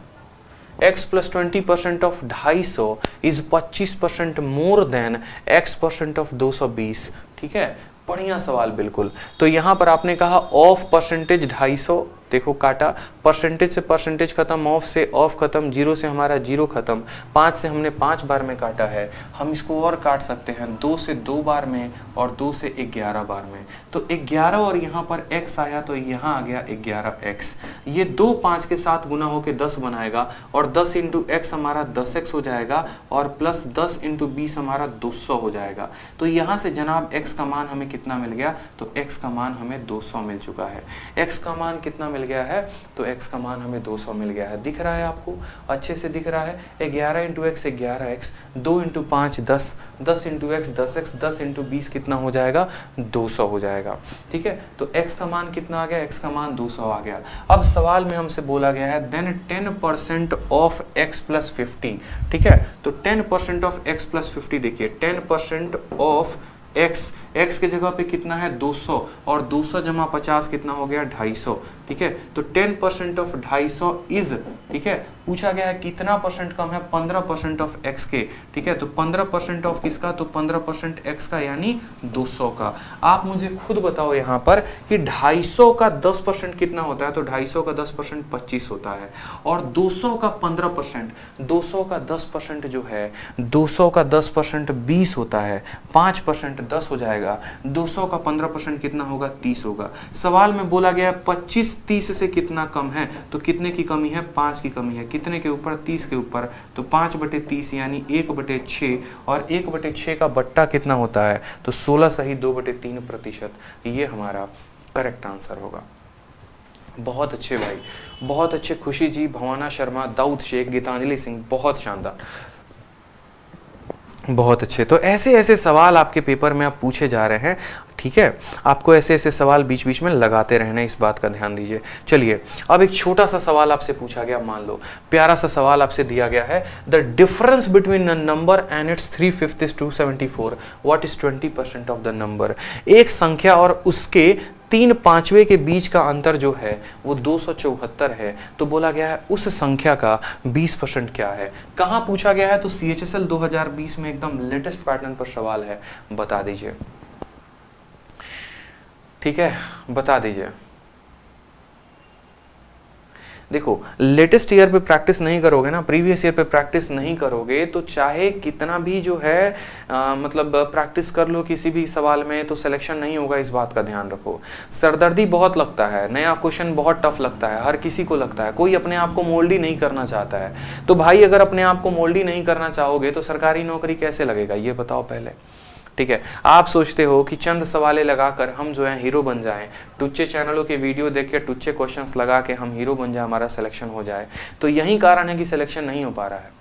x plus 20% of 250 is 25% more than x percent of 220, ठीक है। बढ़िया सवाल बिल्कुल। तो यहाँ पर आपने कहा ऑफ परसेंटेज 250, देखो काटा, परसेंटेज से परसेंटेज खत्म, ऑफ से ऑफ खत्म, 0 से हमारा 0 खत्म, 5 से हमने 5 बार में काटा है। हम इसको और काट सकते हैं 2 से 2 बार में और 2 से 11 बार में, तो 11 और यहाँ पर x आया तो यहाँ आ गया 11x। ये 2 5 के साथ गुना होके 10 बनाएगा और 10 इंटू x हमारा 10x हो जाएगा और प्लस 10 इंटू 20 हमारा 200 हो जाएगा। तो यहाँ से जनाब x का मान हमें कितना मिल गया, तो x का मान हमें 200 मिल चुका है। x का मान कितना मिल गया है, तो x का मान हमें 200 मिल गया है। दिख रहा है आपको, अच्छे से दिख रहा है। 11 into x 11x, 2 into 5 10, 10 into x 10x, 10 into 20 कितना हो जाएगा, 200 हो जाएगा, ठीक है। तो x का मान कितना आ गया, x का मान 200 आ गया। अब सवाल में हमसे बोला गया है देन 10% ऑफ x प्लस 50, ठीक है। तो 10% ऑफ x प्लस 50, देखिए 10% ऑफ x के जगह पे कितना है 200 और 200 जमा 50 कितना हो गया 250, ठीक है। तो 10% ऑफ 250 इज, ठीक है, पूछा गया है कितना परसेंट कम है, 15% ऑफ x के, ठीक है। तो 15% ऑफ किसका, तो 15% x का यानी 200 का। आप मुझे खुद बताओ यहाँ पर कि 250 का 10% कितना होता है, तो 250 का 10% 25 होता है और 200 का 15%, 200 का 10% जो है, 200 का 10% 20 होता है, 5% 10 हो जाएगा, 200 का 15% कितना होगा 30 होगा। सवाल में बोला गया है 25 30 से कितना कम है, तो कितने की कमी है, 5 की कमी है। कितने के ऊपर, 30 के ऊपर, तो 5/30 यानी 1/6 और 1/6 का बट्टा कितना होता है, तो 16 सही 2/3%। ये हमारा करेक्ट आंसर होगा। बहुत अच्छे भाई, बहुत अच्छे। खुशी जी, भवाना शर्मा, दाऊद शेख, गीतांजलि सिंह, बहुत शानदार, बहुत अच्छे। तो ऐसे ऐसे सवाल आपके पेपर में आप पूछे जा रहे हैं, ठीक है। आपको ऐसे ऐसे सवाल बीच बीच में लगाते रहना, इस बात का ध्यान दीजिए। चलिए अब एक छोटा सा सवाल आपसे पूछा गया, मान लो प्यारा सा सवाल आपसे दिया गया है, the difference between a number and it's 3/5 is 274, what is 20% of the number. एक संख्या और उसके 3/5 के बीच का अंतर जो है वो 274 है, तो बोला गया है उस संख्या का 20% क्या है। कहाँ पूछा गया है, तो CHSL 2020 में एकदम लेटेस्ट पैटर्न पर सवाल है, बता दीजिए, ठीक है, बता दीजिए। देखो लेटेस्ट ईयर पे प्रैक्टिस नहीं करोगे ना, प्रीवियस ईयर पे प्रैक्टिस नहीं करोगे तो चाहे कितना भी जो है मतलब प्रैक्टिस कर लो किसी भी सवाल में, तो सिलेक्शन नहीं होगा, इस बात का ध्यान रखो। सरदर्दी बहुत लगता है, नया क्वेश्चन बहुत टफ लगता है, हर किसी को लगता है, कोई अपने आप को मोल्डी नहीं करना चाहता है। तो भाई अगर अपने आप को मोल्डी नहीं करना चाहोगे तो सरकारी नौकरी कैसे लगेगा, ये बताओ पहले, ठीक है। आप सोचते हो कि चंद सवालें लगाकर हम जो है हीरो बन जाएं, टुच्चे चैनलों के वीडियो देख के टुच्चे क्वेश्चंस लगा के हम हीरो बन जाए, हमारा सिलेक्शन हो जाए, तो यही कारण है कि सिलेक्शन नहीं हो पा रहा है,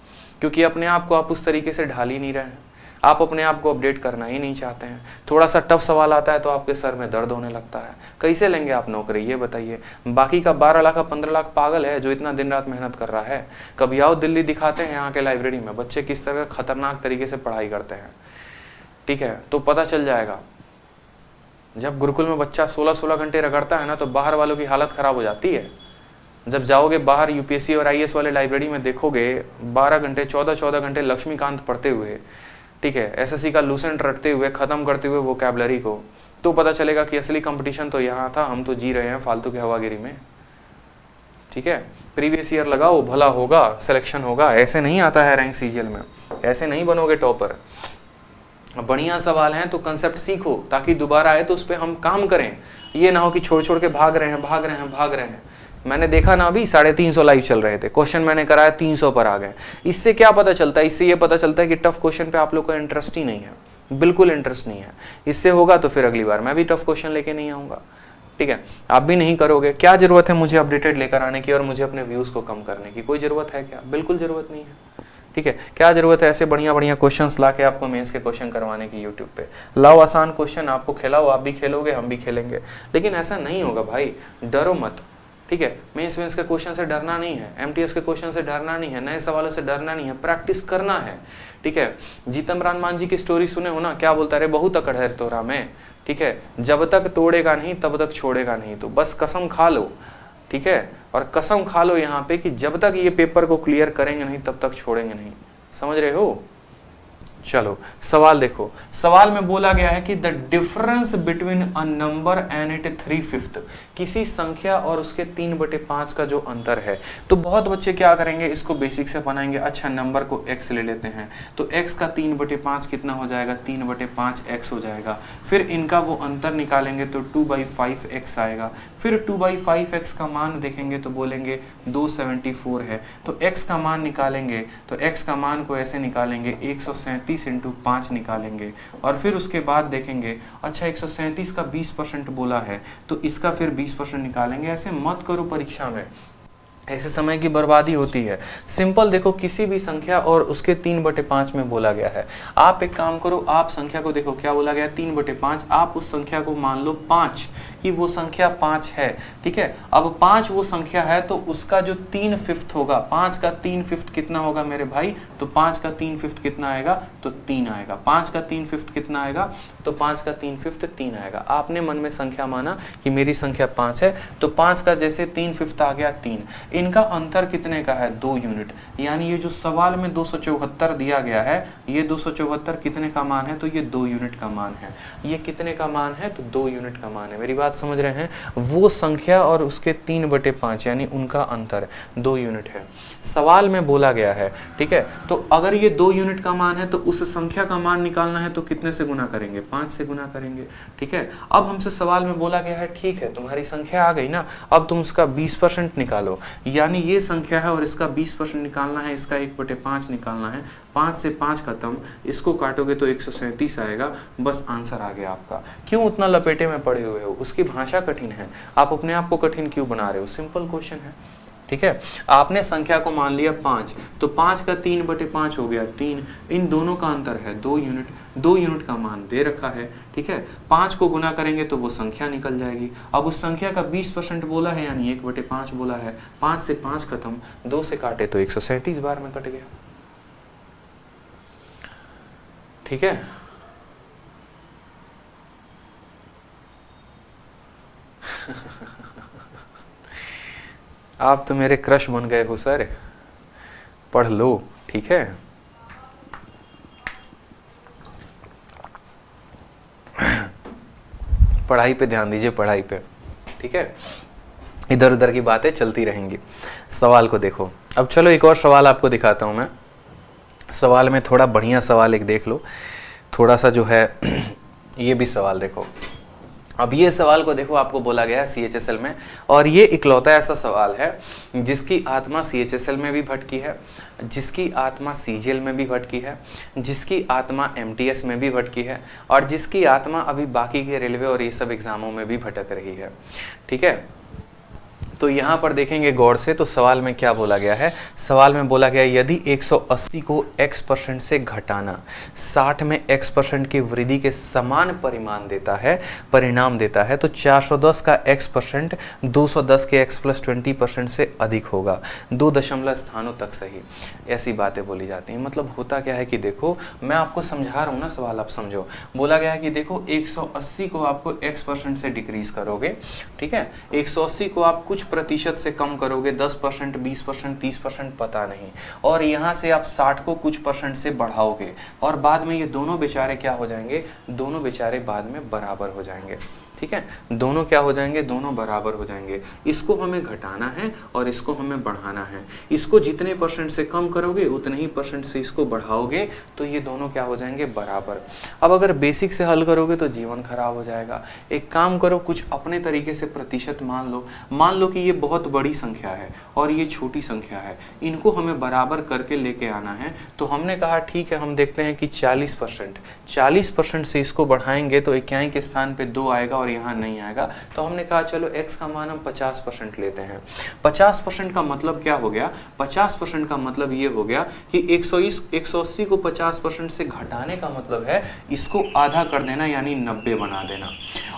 क्योंकि अपने आप को आप उस तरीके से ढाल ही नहीं रहे हैं। आप अपने आप को अपडेट करना ही नहीं चाहते हैं। थोड़ा सा टफ सवाल आता है तो आपके सर में दर्द होने लगता है। कैसे लेंगे आप नौकरी, ये बताइए। बाकी का 12 लाख 15 लाख पागल है जो इतना दिन रात मेहनत कर रहा है। कभी आओ दिल्ली, दिखाते हैं यहाँ के लाइब्रेरी में बच्चे किस तरह खतरनाक तरीके से पढ़ाई करते हैं, ठीक है, तो पता चल जाएगा। जब गुरुकुल में बच्चा 16-16 घंटे रगड़ता है ना, तो बाहर वालों की हालत खराब हो जाती है। जब जाओगे बाहर यूपीएससी और आईएएस वाले लाइब्रेरी में, देखोगे 12 घंटे 14-14 घंटे लक्ष्मीकांत पढ़ते हुए, ठीक है, एसएससी का लूसेंट रटते हुए, खत्म करते हुए वोकैबुलरी को, तो पता चलेगा कि असली कंपटीशन तो यहाँ था, हम तो जी रहे हैं फालतू की हवागिरी में, ठीक है। प्रीवियस ईयर लगाओ, भला होगा, सिलेक्शन होगा। ऐसे नहीं आता है रैंक सीजीएल में, ऐसे नहीं बनोगे टॉपर। बढ़िया सवाल हैं तो कंसेप्ट सीखो, ताकि दोबारा आए तो उस पर हम काम करें। ये ना हो कि छोड़ छोड़ के भाग रहे हैं। मैंने देखा ना, अभी 350 लाइव चल रहे थे, क्वेश्चन मैंने कराया 300 पर आ गए। इससे क्या पता चलता है? इससे ये पता चलता है कि टफ क्वेश्चन पे आप लोग का इंटरेस्ट ही नहीं है, बिल्कुल इंटरेस्ट नहीं है। इससे होगा तो फिर अगली बार मैं भी टफ क्वेश्चन लेके नहीं आऊँगा, ठीक है। आप भी नहीं करोगे। क्या जरूरत है मुझे अपडेटेड लेकर आने की और मुझे अपने व्यूज़ को कम करने की? कोई ज़रूरत है क्या? बिल्कुल ज़रूरत नहीं है, ठीक है। क्या जरूरत है ऐसे बढ़िया बढ़िया क्वेश्चंस ला के आपको मेंस के क्वेश्चन करवाने की यूट्यूब पे? लाओ आसान क्वेश्चन, आपको खिलाओ, आप भी खेलोगे, हम भी खेलेंगे। लेकिन ऐसा नहीं होगा भाई, डरो मत, ठीक है। मेंस के क्वेश्चन से डरना नहीं है, एमटीएस के क्वेश्चन से डरना नहीं है, नए सवालों से डरना नहीं है, प्रैक्टिस करना है, ठीक है। जीतमरान मान जी की स्टोरी सुने हो ना, क्या बोलता है? बहुत अकड़ है तोरा में, ठीक है, जब तक तोड़ेगा नहीं तब तक छोड़ेगा नहीं। तो बस कसम खा लो, ठीक है, और कसम खा लो यहाँ पे कि जब तक ये पेपर को क्लियर करेंगे नहीं तब तक छोड़ेंगे नहीं। समझ रहे हो? चलो सवाल देखो। सवाल में बोला गया है कि the difference between a number and it 3/5, किसी संख्या और उसके 3/5 का जो अंतर है। तो बहुत बच्चे क्या करेंगे, इसको बेसिक से बनाएंगे। अच्छा, नंबर को x ले लेते हैं, तो x का 3/5 कितना हो जाएगा? 3/5 x हो जाएगा। फिर इनका वो अंतर निकालेंगे तो 2/5x आएगा। फिर 2/5x का मान देखेंगे तो बोलेंगे 274 है। तो x का मान निकालेंगे तो x का मान को ऐसे निकालेंगे 137 × 5 निकालेंगे। और फिर उसके बाद देखेंगे, अच्छा 137 का 20% बोला है तो इसका फिर 20% निकालेंगे। ऐसे मत करो परीक्षा में, ऐसे समय की बर्बादी होती है। सिंपल देखो, किसी भी संख्या और उसके 3/5 में बोला गया है। आप एक काम करो, आप संख्या को देखो, क्या बोला गया? 3/5। आप उस संख्या को मान लो 5, कि वो संख्या 5 है, ठीक है। अब 5 वो संख्या है तो उसका जो 3/5 होगा, 5 का 3/5 कितना होगा मेरे भाई? तो 5 का 3/5 कितना आएगा? तो 3 आएगा। 5 का 3/5 कितना आएगा? तो 5 का 3/5 3 आएगा। आपने मन में संख्या माना कि मेरी संख्या 5 है, तो 5 का जैसे 3/5 आ गया 3। इनका अंतर कितने का है? 2 यूनिट। यानी ये जो सवाल में 274 दिया गया है, ये 274 कितने का मान है? तो ये 2 यूनिट का मान है। ये कितने का मान है? तो 2 यूनिट का मान है। मेरी बात समझ रहे हैं? वो संख्या और उसके 3/5 यानी उनका अंतर 2 यूनिट है, सवाल में बोला गया है, ठीक है। तो अगर ये 2 यूनिट का मान है तो उस संख्या का मान निकालना है तो कितने से गुना करेंगे? 5 से गुना करेंगे, ठीक है। अब हमसे सवाल में बोला गया है, ठीक है तुम्हारी संख्या आ गई ना, अब तुम उसका 20% निकालो। यानी ये संख्या है और इसका 20% निकालना है, इसका 1/5 निकालना है। 5 से 5 खत्म, इसको काटोगे तो 137 आएगा। बस आंसर आ गया आपका। क्यों उतना लपेटे में पड़े हुए हो? उसकी भाषा कठिन है, आप अपने आप को कठिन क्यों बना रहे हो? सिंपल क्वेश्चन है, ठीक है। आपने संख्या को मान लिया 5, तो 5 का 3/5 हो गया 3। इन दोनों का अंतर है 2 यूनिट। 2 यूनिट का मान दे रखा है, ठीक है। 5 को गुना करेंगे तो वो संख्या निकल जाएगी। अब उस संख्या का 20% बोला है यानी 1/5 बोला है। 5 से 5 खत्म, 2 से काटे तो 137 बार में कट गया, ठीक है। आप तो मेरे क्रश बन गए हो सर, पढ़ लो, ठीक है। पढ़ाई पे ध्यान दीजिए, पढ़ाई पे, ठीक है। इधर उधर की बातें चलती रहेंगी। सवाल को देखो। अब चलो एक और सवाल आपको दिखाता हूं मैं। सवाल में थोड़ा बढ़िया सवाल एक देख लो, थोड़ा सा जो है ये भी सवाल देखो। अब ये सवाल को देखो, आपको बोला गया है CHSL में, और ये इकलौता ऐसा सवाल है जिसकी आत्मा CHSL में भी भटकी है, जिसकी आत्मा CGL में भी भटकी है, जिसकी आत्मा MTS में भी भटकी है, और जिसकी आत्मा अभी बाकी के रेलवे और ये सब एग्जामों में भी भटक रही है, ठीक है। तो यहाँ पर देखेंगे गौर से, तो सवाल में क्या बोला गया है। सवाल में बोला गया यदि 180 को x% से घटाना 60 में x% की वृद्धि के समान परिणाम देता है तो 410 का x% 210 के x+20% से अधिक होगा, 2 दशमलव स्थानों तक सही। ऐसी बातें बोली जाती हैं। मतलब होता क्या है कि देखो, मैं आपको समझा रहा हूँ ना, सवाल आप समझो। बोला गया है कि देखो 180 को आपको x% से डिक्रीज करोगे, ठीक है, 180 को आप कुछ प्रतिशत से कम करोगे, 10%, 20%, 30%, पता नहीं, और यहाँ से आप 60 को कुछ % से बढ़ाओगे, और बाद में ये दोनों बेचारे क्या हो जाएंगे, दोनों बेचारे बाद में बराबर हो जाएंगे। ठीक है, दोनों क्या हो जाएंगे, दोनों बराबर हो जाएंगे। इसको हमें घटाना है और इसको हमें बढ़ाना है। इसको जितने % से कम करोगे उतने ही % से इसको बढ़ाओगे, तो ये दोनों क्या हो जाएंगे, बराबर। अब अगर बेसिक से हल करोगे तो जीवन खराब हो जाएगा। एक काम करो, कुछ अपने तरीके से प्रतिशत मान लो कि ये बहुत बड़ी संख्या है और ये छोटी संख्या है, इनको हमें बराबर करके लेके आना है। तो हमने कहा ठीक है, हम देखते हैं कि 40% से इसको बढ़ाएंगे तो इक्याई के स्थान पे 2 आएगा और यहाँ नहीं आएगा। तो हमने कहा चलो x का मान हम 50% लेते हैं। 50% का मतलब क्या हो गया, 50% का मतलब ये हो गया कि 180 को 50% से घटाने का मतलब है इसको आधा कर देना, यानी 90 बना देना,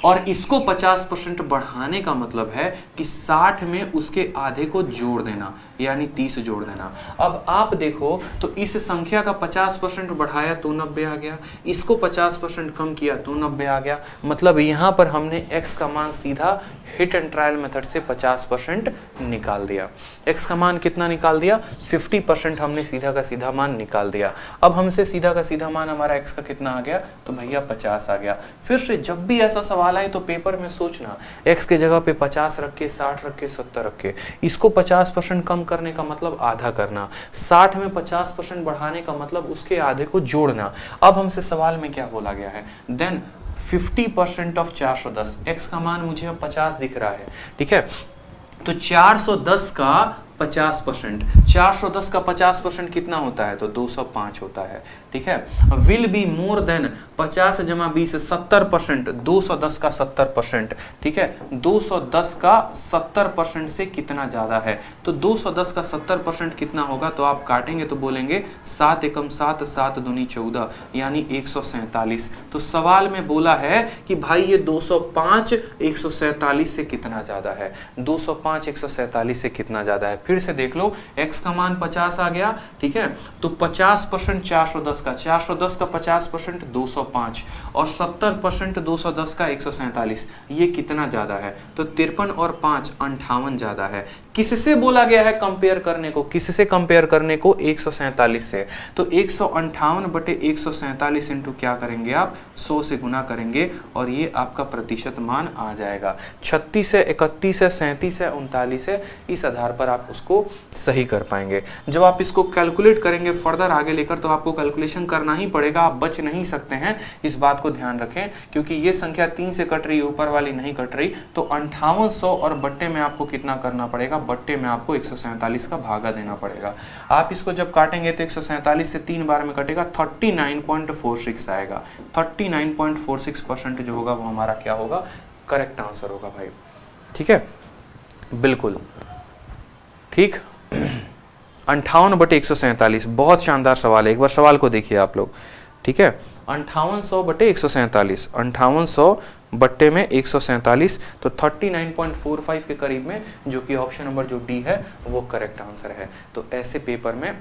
और इसको 50% बढ़ाने का मतलब है कि 60 में उसके आधे को जोड़ देना, यानी 30 जोड़ देना। अब आप देखो तो इस संख्या का 50% बढ़ाया तो 90 आ गया, इसको 50% कम किया तो 90 आ गया। मतलब यहाँ पर हमने x का मान सीधा हिट एंड ट्रायल मेथड से 50% निकाल दिया। x का मान कितना निकाल दिया, 50% हमने सीधा का सीधा मान निकाल दिया। अब हमसे सीधा का सीधा मान हमारा x का कितना आ गया, तो भैया 50 आ गया। फिर से जब भी ऐसा सवाल आए तो पेपर में सोचना, x के जगह पे 50 रख के, 60 रख के, 70 रख के, इसको 50% कम करने का मतलब आधा करना, 60 में 50% बढ़ाने का मतलब उसके आधे को जोड़ना। अब हमसे सवाल में क्या बोला गया है, देन 50% ऑफ 410, x का मान मुझे अब 50 दिख रहा है, ठीक है, तो 410 का 50%, 410 का 50% कितना होता है, तो 205 होता है, ठीक है। विल बी मोर देन 50 जमा 20 70%, 210 का 70%, ठीक है, 210 का 70% से कितना ज्यादा है, तो 210 का 70% कितना होगा, तो आप काटेंगे तो बोलेंगे 7 एकम 7, 7 दूनी 14, यानी 147। तो सवाल में बोला है कि भाई ये 205 147 से कितना ज्यादा है, 205 147 से कितना ज्यादा है। फिर से देख लो, x का मान 50 आ गया, ठीक है, तो 50% 410 का, 410 का 50% 205, और 70% 210 का 147, ये कितना ज्यादा है, तो 53 और 5 58 ज्यादा है। किससे बोला गया है कंपेयर करने को, किससे कंपेयर करने को, 147 से। तो 158 बटे 147 इंटू क्या करेंगे आप, 100 से गुना करेंगे, और ये आपका प्रतिशत मान आ जाएगा। 36 है, 31 है, 37 है, 39 है, इस आधार पर आप उसको सही कर पाएंगे। जब आप इसको कैलकुलेट करेंगे फर्दर आगे लेकर, तो आपको कैलकुलेशन करना ही पड़ेगा, आप बच नहीं सकते हैं, इस बात को ध्यान रखें, क्योंकि ये संख्या 3 से कट रही है, ऊपर वाली नहीं कट रही। तो 5800 और बट्टे में आपको कितना करना पड़ेगा, बट्टे में आपको 147 का भागा देना पड़ेगा। आप इसको जब काटेंगे तो 147 से 3 बार में कटेगा, 39.46 आएगा। 39.46% जो होगा वो हमारा क्या होगा, करेक्ट आंसर होगा भाई, ठीक है, बिल्कुल ठीक। 58 बटे 147, बहुत शानदार सवाल है, एक बार सवाल को देखिए आप लोग, ठीक है। 5800 बटे 147, 5800 बट्टे में 147, तो 39.45 के करीब में, जो कि ऑप्शन नंबर जो डी है वो करेक्ट आंसर है। तो ऐसे पेपर में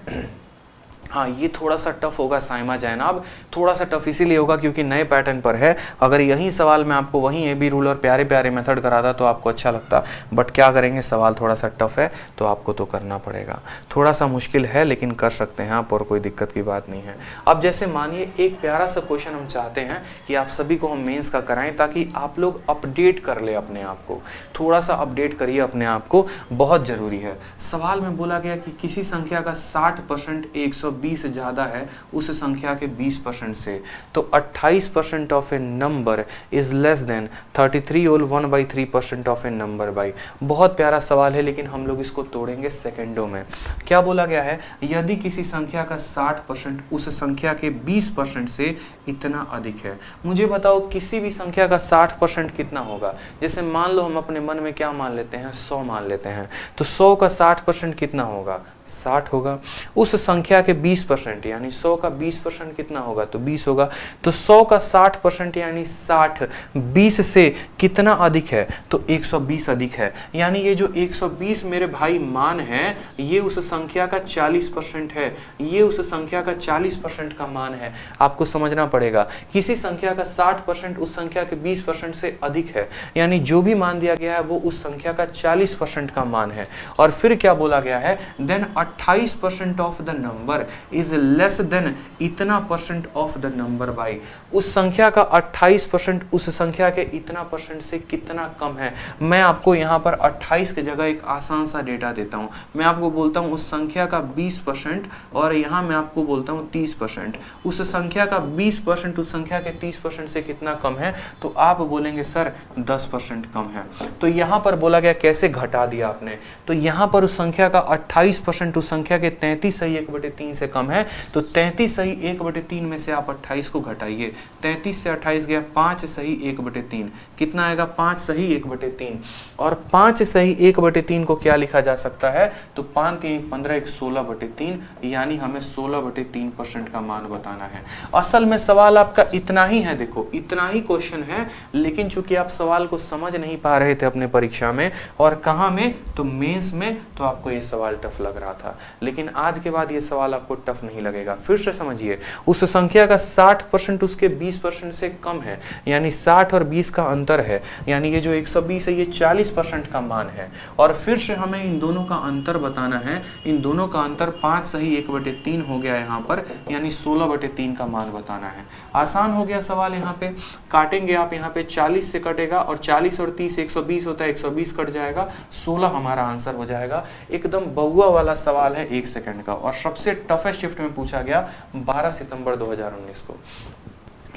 हाँ, ये थोड़ा सा टफ होगा साइमा जैनाब, थोड़ा सा टफ इसीलिए होगा क्योंकि नए पैटर्न पर है। अगर यही सवाल मैं आपको वहीं ए बी रूल और प्यारे प्यारे मेथड कराता तो आपको अच्छा लगता, बट क्या करेंगे, सवाल थोड़ा सा टफ है तो आपको तो करना पड़ेगा। थोड़ा सा मुश्किल है लेकिन कर सकते हैं आप, और कोई दिक्कत की बात नहीं है। अब जैसे मानिए एक प्यारा सा क्वेश्चन हम चाहते हैं कि आप सभी को हम मेंस का कराएं, ताकि आप लोग अपडेट कर ले अपने आप को, थोड़ा सा अपडेट करिए अपने आप को, बहुत ज़रूरी है। सवाल में बोला गया कि किसी संख्या का 60% 120 120 ज़्यादा है उस संख्या के 20% से, तो 28% of a number is less than 33 whole 1/3% of a number by. बहुत प्यारा सवाल है, लेकिन हम लोग इसको तोड़ेंगे सेकेंडों में। क्या बोला गया है, यदि किसी संख्या का 60% उस संख्या के 20% से इतना अधिक है। मुझे बताओ किसी भी संख्या का 60% कितना होगा। जैसे मान लो हम अपने मन में क्या मान लेते हैं, 100 मान लेते हैं, तो 100 का 60% कितना होगा, 60 होगा। उस संख्या के 20% यानी 100 का 20% कितना होगा, तो 20 होगा। तो 100 का 60% यानी 60 20 से कितना अधिक है, तो 120 अधिक है। यानी ये जो 120 मेरे भाई मान है, ये उस संख्या का 40% है, ये उस संख्या का 40% का मान है। आपको समझना पड़ेगा, किसी संख्या का 60% उस संख्या के 20% से अधिक है, यानी जो भी मान दिया गया है वो उस संख्या का 40% का मान है। और फिर क्या बोला गया है, then 28% of the number is less than इतना percent of the number by. उस संख्या का 28% उस संख्या के इतना परसेंट से कितना कम है। मैं आपको यहाँ पर 28 की जगह एक आसान सा डेटा देता हूँ। मैं आपको बोलता हूँ उस संख्या का 20% और यहाँ मैं आपको बोलता हूँ 30%। उस संख्या का 20% उस संख्या के 30% से कितना कम है, तो आप बोलेंगे सर 10% कम है। तो यहाँ पर बोला गया कैसे घटा दिया आपने, तो यहाँ पर उस संख्या का 28% उस संख्या के 33 सही 1/3 से कम है, तो 33 सही 1/3 में से आप 28 को घटाइए। 33 से 28 गया 5 सही 1/3, कितना आएगा, 5 सही 1/3। और 5 सही 1/3 को क्या लिखा जा सकता है, तो 5 3 15 1 16/3, यानी हमें 16/3% का मान बताना है। असल में सवाल आपका इतना ही है, देखो इतना ही क्वेश्चन है, लेकिन चूंकि आप सवाल को समझ नहीं पा रहे थे अपने परीक्षा में, और कहाँ में, तो मेंस में, तो आपको ये सवाल टफ लग रहा था। लेकिन आज के बाद ये सवाल आपको टफ नहीं लगेगा। फिर से समझिए, उस संख्या का 60% उसके 20% से कम है, यानी 60 और 20 का अंतर है, यानी ये जो 120 है ये 40% का मान है। और फिर से हमें इन दोनों का अंतर बताना है। इन दोनों का अंतर 5 सही 1/3 हो गया यहाँ पर, यानी 16/3 का मान बताना है। आसान हो गया सवाल। यहाँ पे काटेंगे आप, यहाँ पे 40 से कटेगा और 40 और 30 120 होता है, 120 कट जाएगा, 16 हमारा आंसर हो जाएगा। एकदम बउआ वाला सवाल है 1 सेकंड का, और सबसे टफेस्ट शिफ्ट में पूछा गया 12 सितंबर 2019 को।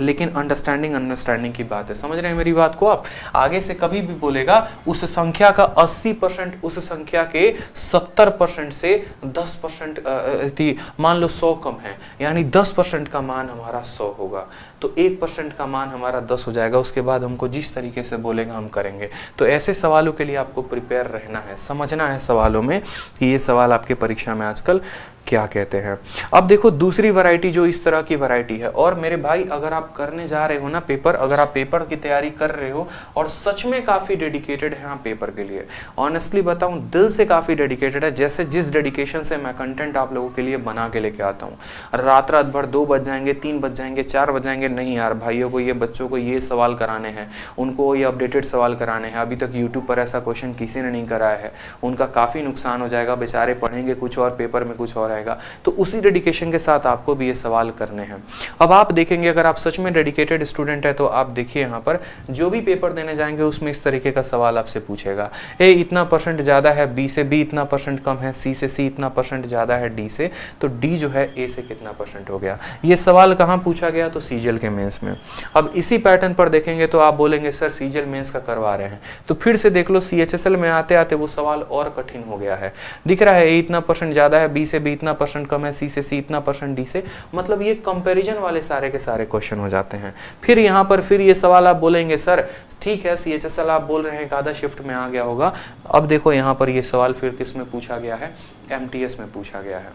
लेकिन अंडरस्टैंडिंग की बात है, समझ रहे हैं मेरी बात को आप। आगे से कभी भी बोलेगा उस संख्या का 80% उस संख्या के 70% से 10% मान लो 100 कम है, यानी 10% का मान हमारा 100 होगा, तो 1% का मान हमारा 10 हो जाएगा। उसके बाद हमको जिस तरीके से बोलेगा हम करेंगे। तो ऐसे सवालों के लिए आपको प्रिपेयर रहना है, समझना है सवालों में कि ये सवाल आपके परीक्षा में आजकल क्या कहते हैं। अब देखो दूसरी वैरायटी जो इस तरह की वैरायटी है, और मेरे भाई अगर आप करने जा रहे हो ना पेपर, अगर आप पेपर की तैयारी कर रहे हो और सच में काफ़ी डेडिकेटेड है आप पेपर के लिए, ऑनेस्टली बताऊं दिल से काफ़ी डेडिकेटेड है, जैसे जिस डेडिकेशन से मैं कंटेंट आप लोगों के लिए बना के लेके आता हूँ, रात भर 2 बज जाएंगे, 3 बज जाएंगे, 4 बज जाएंगे, नहीं यार भाइयों को ये बच्चों को ये सवाल कराने हैं, उनको ये अपडेटेड सवाल कराने हैं। अभी तक यूट्यूब पर ऐसा क्वेश्चन किसी ने नहीं कराया है, उनका काफ़ी नुकसान हो जाएगा, बेचारे पढ़ेंगे कुछ और पेपर में कुछ और आएगा। तो उसी डेडिकेशन के साथ आपको भी ये सवाल करने हैं। अब आप देखेंगे अगर आप सच में डेडिकेटेड स्टूडेंट है तो आप देखिए यहाँ पर जो भी पेपर देने जाएंगे उसमें इस तरीके का सवाल आपसे पूछेगा, ए इतना परसेंट ज़्यादा है बी से, बी इतना परसेंट कम है सी से, सी इतना परसेंट ज़्यादा है डी से, तो डी जो है ए से कितना परसेंट हो गया। ये सवाल कहाँ पूछा गया, तो सीजीएल के मेंस में। अब इसी पैटर्न पर देखेंगे तो आप बोलेंगे सर सीजीएल मेंस का करवा रहे हैं, तो फिर से देख लो सीएचएसएल में आते आते वो सवाल और कठिन हो गया है। दिख रहा है ए इतना परसेंट ज़्यादा है, बी से बी इतना परसेंट कम है, सी से सी इतना परसेंट, डी से, मतलब ये कंपैरिजन वाले सारे के सारे क्वेश्चन हो जाते हैं। फिर यहाँ पर फिर ये सवाल आप बोलेंगे सर ठीक है सीएचएसएल आप बोल रहे हैं एक आधा शिफ्ट में आ गया होगा। अब देखो यहाँ पर ये सवाल फिर किस में पूछा गया है, एमटीएस में पूछा गया है।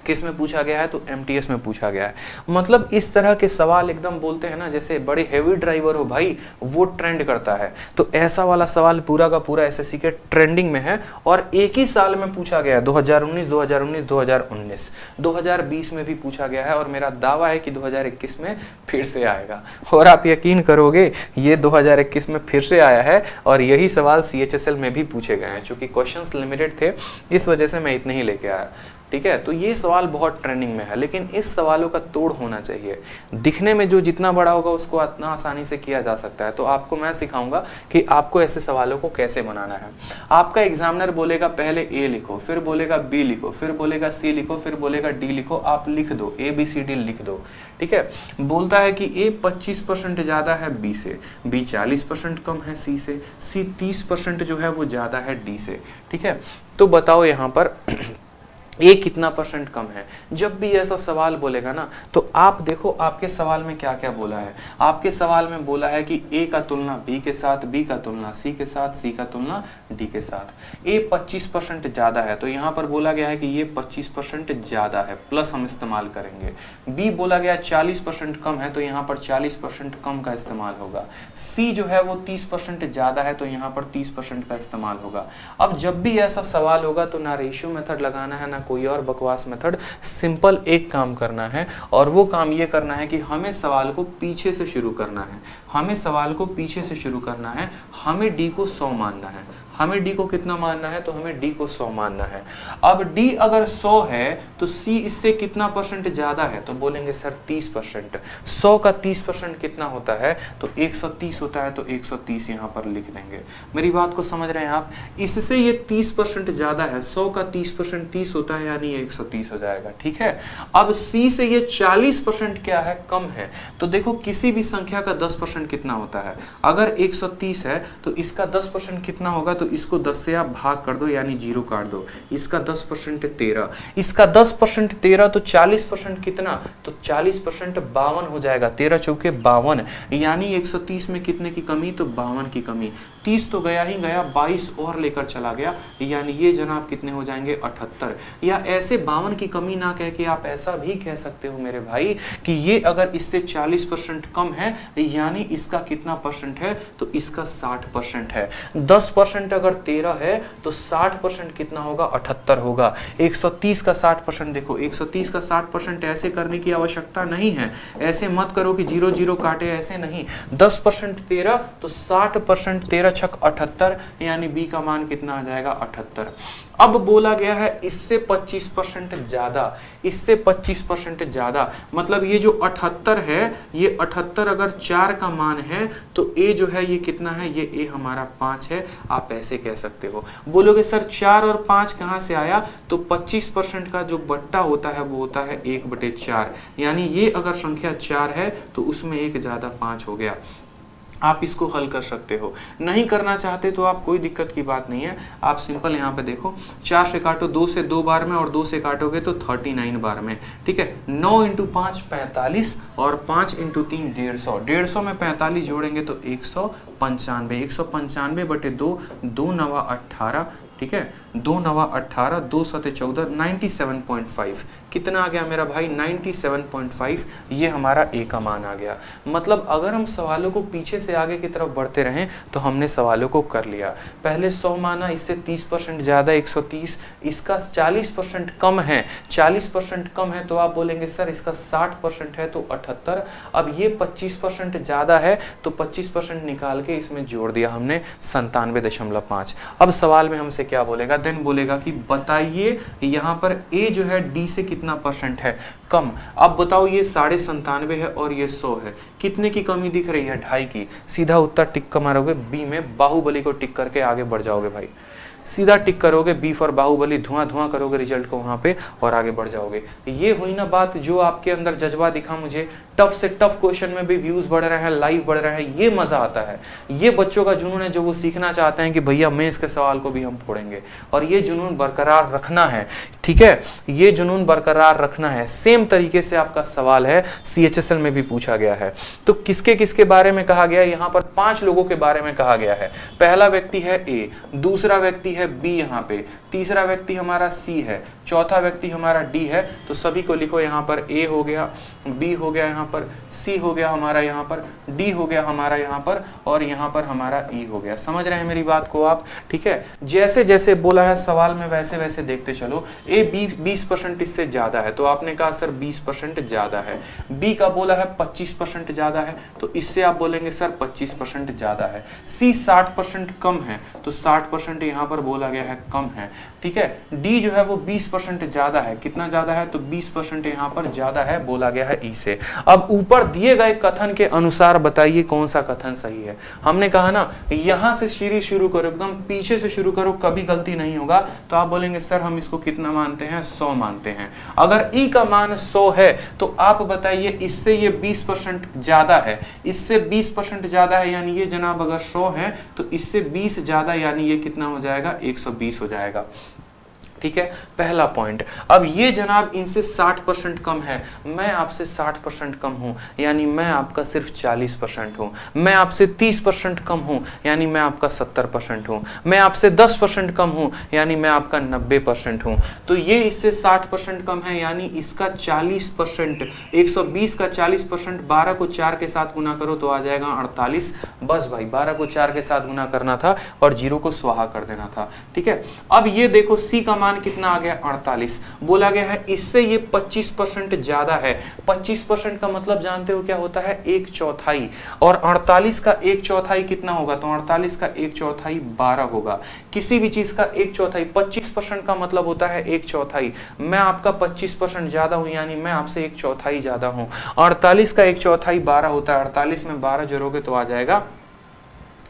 किस में पूछा गया है, तो एमटीएस में पूछा गया है। मतलब इस तरह के सवाल एकदम बोलते हैं ना जैसे बड़े हेवी ड्राइवर हो भाई, वो ट्रेंड करता है, तो ऐसा वाला सवाल पूरा का पूरा एसएससी के ट्रेंडिंग में है। और एक ही साल में पूछा गया, 2019, 2019, 2019, 2020 में भी पूछा गया है, और मेरा दावा है कि 2021 में फिर से आएगा। और आप यकीन करोगे ये 2021 में फिर से आया है, और यही सवाल सीएचएसएल में भी पूछे गए हैं। चूंकि क्वेश्चंस लिमिटेड थे इस वजह से मैं इतने ही लेके आया। ठीक है। तो ये सवाल बहुत ट्रेंडिंग में है, लेकिन इस सवालों का तोड़ होना चाहिए। दिखने में जो जितना बड़ा होगा उसको उतना आसानी से किया जा सकता है। तो आपको मैं सिखाऊंगा कि आपको ऐसे सवालों को कैसे बनाना है। आपका एग्जामिनर बोलेगा पहले ए लिखो, फिर बोलेगा बी लिखो, फिर बोलेगा सी लिखो, फिर बोलेगा डी लिखो। आप लिख दो, ABCD लिख दो, ठीक है। बोलता है कि ए 25% ज़्यादा है बी से, बी 40% कम है सी से, सी 30% जो है वो ज़्यादा है डी से, ठीक है। तो बताओ यहाँ पर ए कितना % कम है। जब भी ऐसा सवाल बोलेगा ना, तो आप देखो आपके सवाल में क्या क्या बोला है। आपके सवाल में बोला है कि ए का तुलना बी के साथ, बी का तुलना सी के साथ, सी का तुलना डी के साथ। ए 25% ज़्यादा है, तो यहाँ पर बोला गया है कि ये 25% ज़्यादा है, प्लस हम इस्तेमाल करेंगे। बी बोला गया 40% कम है, तो यहाँ पर 40% कम का इस्तेमाल होगा। सी जो है वो 30% ज़्यादा है, तो यहाँ पर 30% का इस्तेमाल होगा। अब जब भी ऐसा सवाल होगा तो ना रेशियो मेथड लगाना है, ना कोई और बकवास मेथड। सिंपल एक काम करना है, और वो काम ये करना है कि हमें सवाल को पीछे से शुरू करना है। हमें सवाल को पीछे से शुरू करना है। हमें डी को 100 मानना है। हमें डी को कितना मानना है? तो हमें डी को 100 मानना है। अब डी अगर 100 है तो सी इससे कितना % ज्यादा है? तो बोलेंगे सर 30%। 100 का 30% कितना होता है? तो 130 होता है, तो 130 यहाँ पर लिख देंगे। मेरी बात को समझ रहे हैं आप? इससे ये 30% ज्यादा है। 100 का 30% 30 होता है, यानी 130 हो जाएगा, ठीक है। अब सी से ये 40% क्या है? कम है। तो देखो किसी भी संख्या का 10% कितना होता है? अगर 130 है तो इसका 10% कितना होगा? तो इसको 10 से आप भाग कर दो, यानी 0 काट दो। इसका 10% 13, इसका 10% 13, तो 40% कितना? तो 40% 52 हो जाएगा। 13 चौके 52, यानी 130 में कितने की कमी? तो 52 की कमी। 30 तो गया ही गया, 22 और लेकर चला गया, यानी ये जनाब कितने हो जाएंगे? 78। या ऐसे 52 की कमी ना कह के आप ऐसा भी कह सकते हो मेरे भाई कि ये अगर इससे 40% कम है, यानी इसका कितना % है? तो इसका 60% है। 10% अगर 13 है तो 60% कितना होगा? 78 होगा। 130 का 60% देखो, 130 का 60% ऐसे करने की आवश्यकता नहीं है। ऐसे मत करो कि 0 0 काटे, ऐसे नहीं। 10% 13, तो 60% 13 छक 78, यानी बी का मान कितना आ जाएगा? 78। अब बोला गया है इससे 25% ज्यादा, इससे 25% ज्यादा, मतलब ये जो 78 है, ये 78 अगर 4 का मान है तो ए जो है ये कितना है? ये ए हमारा 5 है। आप ऐसे कह सकते हो। बोलोगे सर 4 और 5 कहां से आया? तो 25% का जो बट्टा होता है वो होता है 1/4, यानी ये अगर संख्या 4 है तो उसमें 1 ज्यादा 5 हो गया। आप इसको हल कर सकते हो। नहीं करना चाहते तो आप, कोई दिक्कत की बात नहीं है। आप सिंपल यहाँ पे देखो, 4 से काटो 2 से 2 बार में, और 2 से काटोगे तो 39 बार में, ठीक है। 9 × 5 45, और 5 × 3 150। 150 में 45 जोड़ेंगे तो 195। 195/2, 2 9 18, ठीक है। 2 9 18, 2 7 14, 97.5 कितना आ गया मेरा भाई? 97.5। ये हमारा ए का मान आ गया। मतलब अगर हम सवालों को पीछे से आगे की तरफ बढ़ते रहें तो हमने सवालों को कर लिया। पहले 100 माना, इससे 30% ज़्यादा 130, इसका 40% कम है, 40% कम है, तो आप बोलेंगे सर इसका 60% है, तो 78। अब ये 25% ज़्यादा है, तो 25% निकाल के इसमें जोड़ दिया हमने, 97.5। अब सवाल में हमसे क्या बोलेगा? देन बोलेगा कि बताइए यहाँ पर ए जो है डी से कितना % है कम। अब बताओ ये 97.5 है और ये 100 है, कितने की कमी दिख रही है? 2.5 की। सीधा उत्तर टिक का मारोगे बी में, बाहुबली को टिक करके आगे बढ़ जाओगे भाई। सीधा टिक करोगे, बी फॉर बाहुबली, धुआं धुआं करोगे रिजल्ट को वहां पे और आगे बढ़ जाओगे। ये हुई ना बात, जो आपके अंदर जज्बा दिखा मुझे। टफ से टफ क्वेश्चन में भी व्यूज बढ़ रहे हैं, लाइव बढ़ रहे हैं, ये मजा आता है। ये बच्चों का जुनून है, जो वो सीखना चाहते हैं कि भैया मेंस के सवाल को भी हम फोड़ेंगे, और ये जुनून बरकरार रखना है, ठीक है। ये जुनून बरकरार रखना है। सेम तरीके से आपका सवाल है, CHSL में भी पूछा गया है। तो किसके किसके बारे में कहा गया है? यहाँ पर 5 लोगों के बारे में कहा गया है। पहला व्यक्ति है ए, दूसरा व्यक्ति है बी यहाँ पे, तीसरा व्यक्ति हमारा सी है, चौथा व्यक्ति हमारा डी है। तो सभी को लिखो, यहाँ पर ए हो गया, बी हो गया, यहाँ पर सी हो गया हमारा, यहाँ पर डी हो गया हमारा, यहाँ पर, और यहाँ पर हमारा ई हो गया। समझ रहे हैं मेरी बात को आप? ठीक है। जैसे जैसे बोला है सवाल में वैसे वैसे देखते चलो। ए बी 20% इससे ज्यादा है, तो आपने कहा सर 20% ज्यादा है। बी का बोला है 25% ज्यादा है, तो इससे आप बोलेंगे सर 25% ज्यादा है। सी 60% कम है, तो 60% यहाँ पर बोला गया है कम है, ठीक है। डी जो है वो 20% 20% ज्यादा है। कितना ज्यादा है? तो 20% यहाँ पर ज्यादा है, बोला गया है ई से। अब ऊपर दिए गए कथन के अनुसार बताइए कौन सा कथन सही है। हमने कहा ना यहां से सीरीज शुरू करो, एकदम पीछे से शुरू करो, कभी गलती नहीं होगा। तो आप बोलेंगे सर हम इसको कितना मानते हैं? 100 मानते हैं। अगर ई का मान 100 है तो आप बताइए इससे ये 20% ज्यादा है, इससे 20% ज्यादा है, यानी ये जनाब अगर 100 है तो इससे 20 ज्यादा, यानी ये कितना हो जाएगा? 120 हो जाएगा। ठीक है, पहला पॉइंट। अब ये जनाब इनसे 60% कम है, मैं आपसे 60% कम हूं, यानी मैं आपका सिर्फ 40% हूं। मैं आपसे 30% कम हूं, यानी मैं आपका 70% हूं। मैं आपसे 10% कम हूं, यानी मैं आपका 90% हूं। तो ये इससे 60% कम है, यानी इसका 40%, 120 का 40%, 12 को 4 के साथ गुना करो तो आ जाएगा 48। बस भाई 12 को 4 के साथ गुना करना था और 0 को स्वाहा कर देना था। ठीक है, अब ये देखो सी का मान कितना आ गया? 48। बोला गया है इससे ये 25% ज्यादा है। 25% का मतलब जानते हो क्या होता है? 1/4। और 48 का 1/4 कितना होगा? तो 48 का 1/4 12 होगा। किसी भी चीज का 1/4, 25% का मतलब होता है 1/4। मैं आपका 25% ज्यादा हूं, यानी मैं आपसे 1/4 ज्यादा हूं। 48 का 1/4 12 होता है, 48 में 12 जोड़ोगे तो आ जाएगा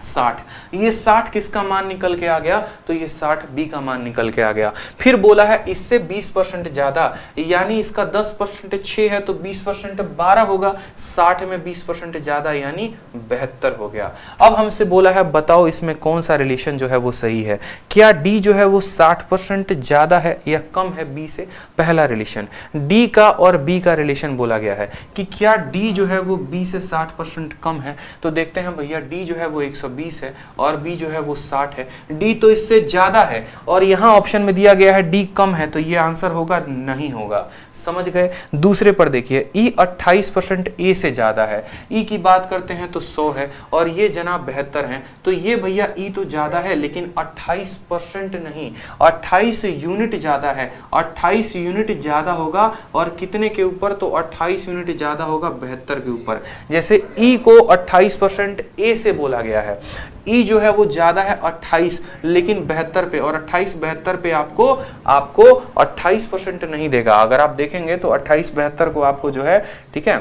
60। ये 60 किसका मान निकल के आ गया? तो ये 60 बी का मान निकल के आ गया। फिर बोला है इससे 20% ज्यादा, यानी इसका 10% 6 है तो 20% 12 होगा। 60 में 20% ज्यादा यानी 72 हो गया। अब हमसे बोला है बताओ इसमें कौन सा रिलेशन जो है वो सही है। क्या डी जो है वो 60% ज्यादा है या कम है बी से? पहला रिलेशन डी का और बी का रिलेशन बोला गया है कि क्या डी जो है वो बी से 60% कम है। तो देखते हैं भैया, डी जो है वो 120 है और बी जो है वो 60 है। डी तो इससे ज्यादा है और यहां ऑप्शन में दिया गया है डी कम है, तो ये आंसर होगा? नहीं होगा। समझ गए? दूसरे पर देखिए, ई 28% ए से ज्यादा है। ई की बात करते हैं तो 100 है और ये जनाब 72 है। तो ये भैया ई तो ज्यादा है लेकिन 28% नहीं, 28 यूनिट ज्यादा है। 28 यूनिट ज्यादा होगा और कितने के ऊपर? तो 28 यूनिट ज्यादा होगा 72 के ऊपर। जैसे ई को 28% ए से बोला गया है, ई जो है वो ज्यादा है 28 लेकिन 72 पे, और 28 72 पे आपको 28% नहीं देगा। अगर आप देखेंगे तो 28 72 को आपको जो है, ठीक है,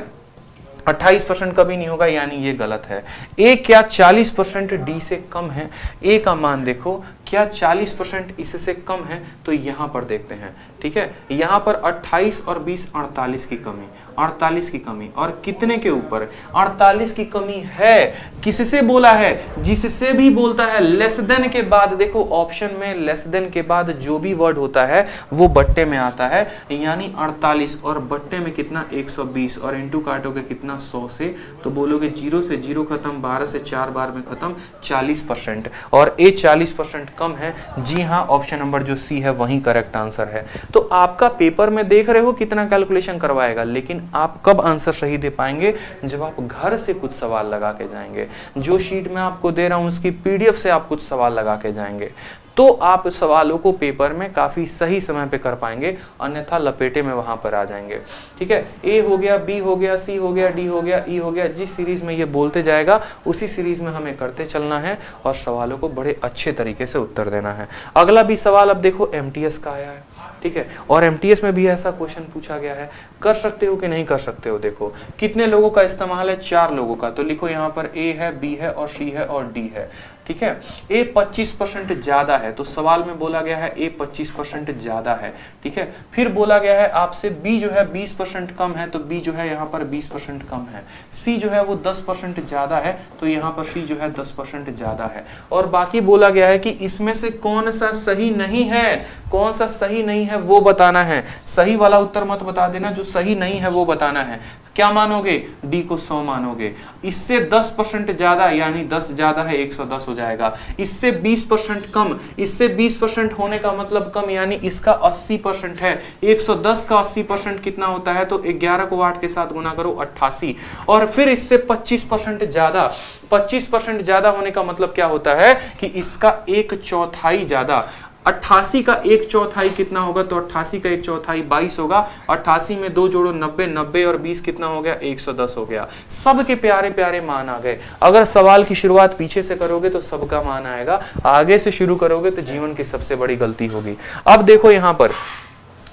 28% कभी नहीं होगा, यानी ये गलत है। ए क्या 40% डी से कम है? ए का मान देखो, क्या 40% इससे कम है? तो यहां पर देखते हैं। ठीक है, यहां पर 28 और 20 48 की कमी, 48 की कमी, और कितने के ऊपर? 48 की कमी है। किससे बोला है? जिससे भी बोलता है लेस देन के बाद, देखो ऑप्शन में लेस देन के बाद जो भी वर्ड होता है वो बट्टे में आता है, यानी 48 और बट्टे में कितना? 120, और इंटू काटोगे कितना? 100 से, तो बोलोगे 0 से 0 खत्म, 12 से 4 बार में खत्म, 40%। और ए 40% कम है। जी हाँ, ऑप्शन नंबर जो सी है वही करेक्ट आंसर है। तो आपका पेपर में देख रहे हो कितना कैलकुलेशन करवाएगा, लेकिन आप कब आंसर सही दे पाएंगे? जब आप घर से कुछ सवाल लगा के जाएंगे। जो शीट मैं आपको दे रहा हूं उसकी पीडीएफ से आप कुछ सवाल लगा के जाएंगे, तो आप सवालों को पेपर में काफी सही समय पे कर पाएंगे, अन्यथा लपेटे में वहां पर आ जाएंगे। ठीक है, ए हो गया, बी हो गया, सी हो गया, डी हो गया, ई हो गया। जिस सीरीज में ये बोलते जाएगा उसी सीरीज में हमें करते चलना है और सवालों को बड़े अच्छे तरीके से उत्तर देना है। अगला भी सवाल अब देखो एमटीएस का आया है। ठीक है, और एमटीएस में भी ऐसा क्वेश्चन पूछा गया है। कर सकते हो कि नहीं कर सकते हो? देखो कितने लोगों का इस्तेमाल है? 4 लोगों का। तो लिखो यहाँ पर ए है, बी है और सी है और डी है। ठीक है, ए 25% ज्यादा है, तो सवाल में बोला गया है ए 25% ज्यादा है। ठीक है, फिर बोला गया है आपसे बी जो है 20% कम है, तो बी जो है यहाँ पर 20% कम है। सी जो है वो 10% ज्यादा है, तो यहाँ पर सी जो है 10% ज्यादा है। और बाकी बोला गया है कि इसमें से कौन सा सही नहीं है, कौन सा सही नहीं है वो बताना है। सही वाला उत्तर मत बता देना, जो सही नहीं है वो बताना है। क्या मानोगे? डी को 100 मानोगे। इससे 10% ज्यादा, यानी 10 ज्यादा है 110 हो जाएगा। इससे 20% कम, इससे 20% होने का मतलब कम, यानी इसका 80% है। 110 का 80% कितना होता है? तो 11 को 8 के साथ गुना करो, 88। और फिर इससे 25% ज्यादा, 25% ज्यादा होने का मतलब क्या होता है? कि इसका 1/4 ज्यादा। 88 का 1/4 कितना होगा? तो 88 का 1/4 22 होगा। 88 में 2 जोड़ो 90, 90 और 20 कितना हो गया? 110 हो गया। सबके प्यारे प्यारे मान आ गए। अगर सवाल की शुरुआत पीछे से करोगे तो सबका मान आएगा, आगे से शुरू करोगे तो जीवन की सबसे बड़ी गलती होगी। अब देखो यहाँ पर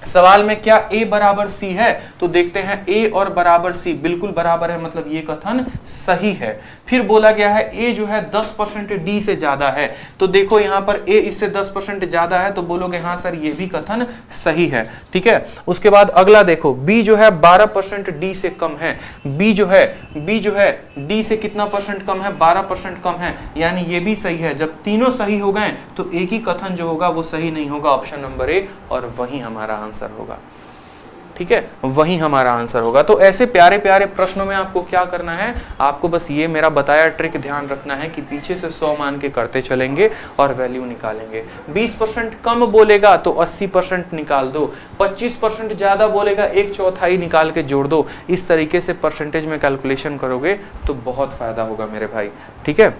सवाल में क्या a बराबर c है, तो देखते हैं a और बराबर c बिल्कुल बराबर है, मतलब ये कथन सही है। फिर बोला गया है a जो है 10% d से ज्यादा है, तो देखो यहाँ पर a इससे 10% ज्यादा है, तो बोलोगे हाँ सर ये भी कथन सही है। ठीक है, उसके बाद अगला देखो b जो है 12% d से कम है, b जो है d से कितना परसेंट कम है, 12% कम है, यानी ये भी सही है। जब तीनों सही हो गए तो एक ही कथन जो होगा वो सही नहीं होगा, ऑप्शन नंबर ए, और वही हमारा आंसर होगा। ठीक है, वही हमारा आंसर होगा। तो ऐसे प्यारे प्यारे प्रश्नों में आपको क्या करना है, आपको बस ये मेरा बताया ट्रिक ध्यान रखना है कि पीछे से 100 मान के करते चलेंगे और वैल्यू निकालेंगे। 20% कम बोलेगा तो 80% निकाल दो, 25% ज्यादा बोलेगा 1/4 निकाल के जोड़ दो। इस तरीके से परसेंटेज में कैलकुलेशन करोगे तो बहुत फायदा होगा मेरे भाई। ठीक है,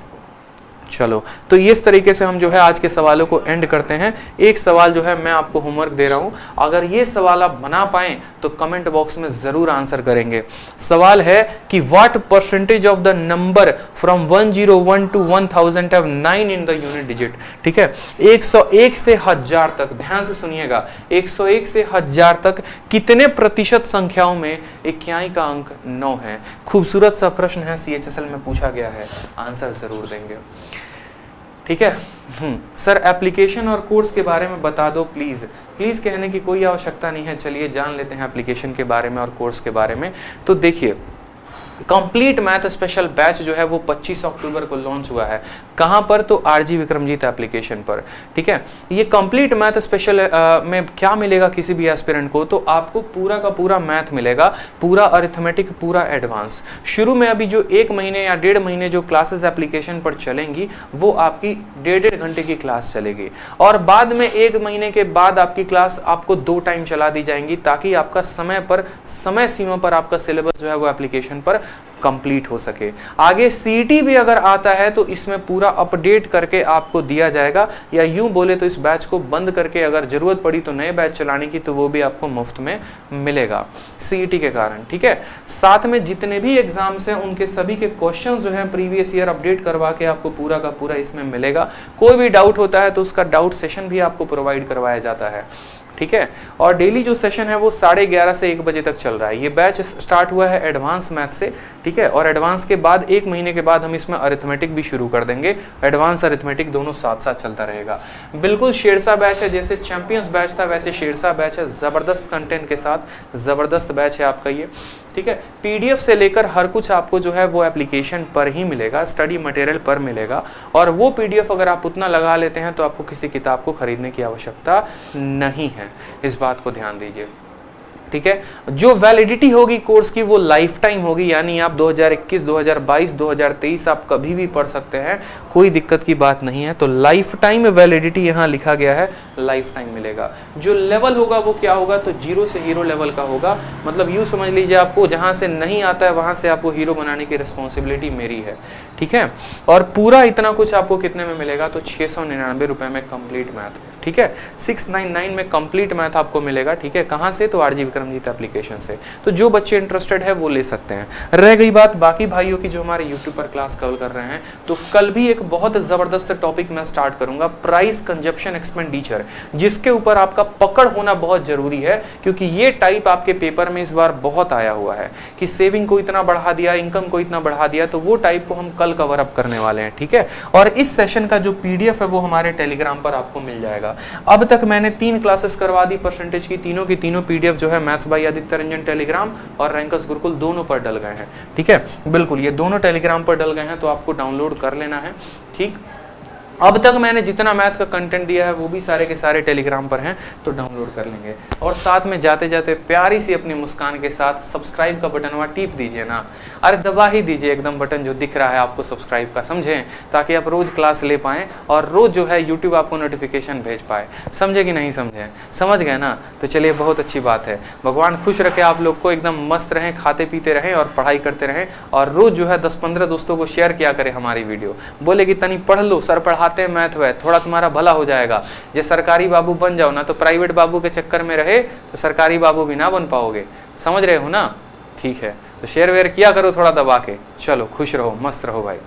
चलो तो इस तरीके से हम जो है आज के सवालों को एंड करते हैं। एक सवाल जो है मैं आपको होमवर्क दे रहा हूं, अगर ये सवाल आप बना पाएं तो कमेंट बॉक्स में जरूर आंसर करेंगे। सवाल है कि what percentage of the number from 101 to 1000 have 9 in the unit digit. ठीक है, 101 से 1000 तक, ध्यान से सुनिएगा, 101 से 1000 तक कितने प्रतिशत संख्याओं में इक्याई का अंक 9 है। खूबसूरत सा प्रश्न है, CHSL में पूछा गया है, आंसर जरूर देंगे। ठीक है, सर एप्लीकेशन और कोर्स के बारे में बता दो प्लीज। प्लीज कहने की कोई आवश्यकता नहीं है, चलिए जान लेते हैं एप्लीकेशन के बारे में और कोर्स के बारे में। तो देखिए, कंप्लीट मैथ स्पेशल बैच जो है वो 25 अक्टूबर को लॉन्च हुआ है। कहां पर, तो RG विक्रमजीत एप्लीकेशन पर। ठीक है, ये कंप्लीट मैथ स्पेशल में क्या मिलेगा किसी भी एस्पिरेंट को, तो आपको पूरा का पूरा मैथ मिलेगा, पूरा अरिथमेटिक, पूरा एडवांस। शुरू में अभी जो 1 महीने या 1.5 महीने जो क्लासेस एप्लीकेशन पर चलेंगी वो आपकी 1.5 घंटे की क्लास चलेगी, और बाद में 1 महीने के बाद आपकी क्लास आपको 2 टाइम चला दी जाएंगी, ताकि आपका समय सीमा पर आपका सिलेबस जो है वो एप्लीकेशन पर कंप्लीट हो सके। आगे CET भी अगर आता है तो इसमें पूरा अपडेट करके आपको दिया जाएगा, या यूं बोले तो इस बैच को बंद करके अगर जरूरत पड़ी तो नए बैच चलाने की, तो वो भी आपको मुफ्त में मिलेगा CET के कारण। ठीक है, साथ में जितने भी एग्जाम्स हैं उनके सभी के क्वेश्चन जो है प्रीवियस ईयर अपडेट करवा के आपको पूरा का पूरा इसमें मिलेगा। कोई भी डाउट होता है तो उसका डाउट सेशन भी आपको प्रोवाइड करवाया जाता है। ठीक है, और डेली जो सेशन है वो 11:30 से 1 बजे तक चल रहा है। ये बैच स्टार्ट हुआ है एडवांस मैथ से। ठीक है, और एडवांस के बाद 1 महीने के बाद हम इसमें अरिथमेटिक भी शुरू कर देंगे। एडवांस अरिथमेटिक दोनों साथ साथ चलता रहेगा। बिल्कुल शेरशाह बैच है, जैसे चैंपियंस बैच था वैसे शेरशाह बैच है, जबरदस्त कंटेंट के साथ जबरदस्त बैच है आपका ये। ठीक है, PDF से लेकर हर कुछ आपको जो है वो एप्लीकेशन पर ही मिलेगा, स्टडी मटेरियल पर मिलेगा, और वो PDF अगर आप उतना लगा लेते हैं तो आपको किसी किताब को खरीदने की आवश्यकता नहीं है, इस बात को ध्यान दीजिए। ठीक है, जो वैलिडिटी होगी कोर्स की वो लाइफ टाइम होगी, यानी आप 2021, 2022, 2023 आप कभी भी पढ़ सकते हैं, कोई दिक्कत की बात नहीं है। तो लाइफ टाइम वैलिडिटी यहाँ लिखा गया है, लाइफ टाइम मिलेगा। जो लेवल होगा वो क्या होगा, तो 0 से हीरो लेवल का होगा। मतलब यूँ समझ लीजिए, आपको जहाँ से नहीं आता है वहाँ से आपको हीरो बनाने की रिस्पॉन्सिबिलिटी मेरी है। ठीक है, और पूरा इतना कुछ आपको कितने में मिलेगा, तो 699 रुपये में कंप्लीट मैथ। ठीक है, 699 में कंप्लीट मैथ आपको मिलेगा। ठीक है, कहाँ से, तो RG विक्रमजीत एप्लीकेशन से। तो जो बच्चे इंटरेस्टेड है वो ले सकते हैं। रह गई बात बाकी भाइयों की जो हमारे यूट्यूब पर क्लास कवर कर रहे हैं, तो कल भी एक बहुत जबरदस्त टॉपिक मैं स्टार्ट करूंगा, प्राइस कंजप्शन एक्सपेंडिचर, जिसके ऊपर आपका पकड़ होना बहुत जरूरी है, क्योंकि ये टाइप आपके पेपर में इस बार बहुत आया हुआ है कि सेविंग को इतना बढ़ा दिया, इनकम को इतना बढ़ा दिया, तो वो टाइप को हम कल कवर अप करने वाले हैं। ठीक है, और इस सेशन का जो PDF है वो हमारे टेलीग्राम पर आपको मिल जाएगा। अब तक मैंने 3 क्लासेस करवा दी परसेंटेज की, तीनों की तीनों PDF जो है maths by Aditya Ranjan Telegram और रैंकर्स गुरुकुल दोनों पर डल गए हैं। ठीक है, बिल्कुल ये दोनों टेलीग्राम पर डल गए हैं, तो आपको डाउनलोड कर लेना है। ठीक, अब तक मैंने जितना मैथ का कंटेंट दिया है वो भी सारे के सारे टेलीग्राम पर हैं, तो डाउनलोड कर लेंगे। और साथ में जाते जाते प्यारी सी अपनी मुस्कान के साथ सब्सक्राइब का बटन वहाँ टिप दीजिए ना, अरे दबा ही दीजिए एकदम बटन जो दिख रहा है आपको सब्सक्राइब का, समझें, ताकि आप रोज़ क्लास ले पाएँ और रोज़ जो है यूट्यूब आपको नोटिफिकेशन भेज पाए। समझे कि नहीं समझे, समझ गए ना, तो चलिए बहुत अच्छी बात है। भगवान खुश रखे आप लोग को, एकदम मस्त रहें, खाते पीते रहें और पढ़ाई करते रहें, और रोज़ जो है 10-15 दोस्तों को शेयर किया करें हमारी वीडियो। बोले कि तनी पढ़ लो, सर पढ़ाते मैथ है, थोड़ा तुम्हारा भला हो जाएगा। जे सरकारी बाबू बन जाओ ना, तो प्राइवेट बाबू के चक्कर में रहे तो सरकारी बाबू भी ना बन पाओगे। समझ रहे हो ना, ठीक है, तो शेयर वेयर किया करो थोड़ा दबा के। चलो खुश रहो, मस्त रहो भाई।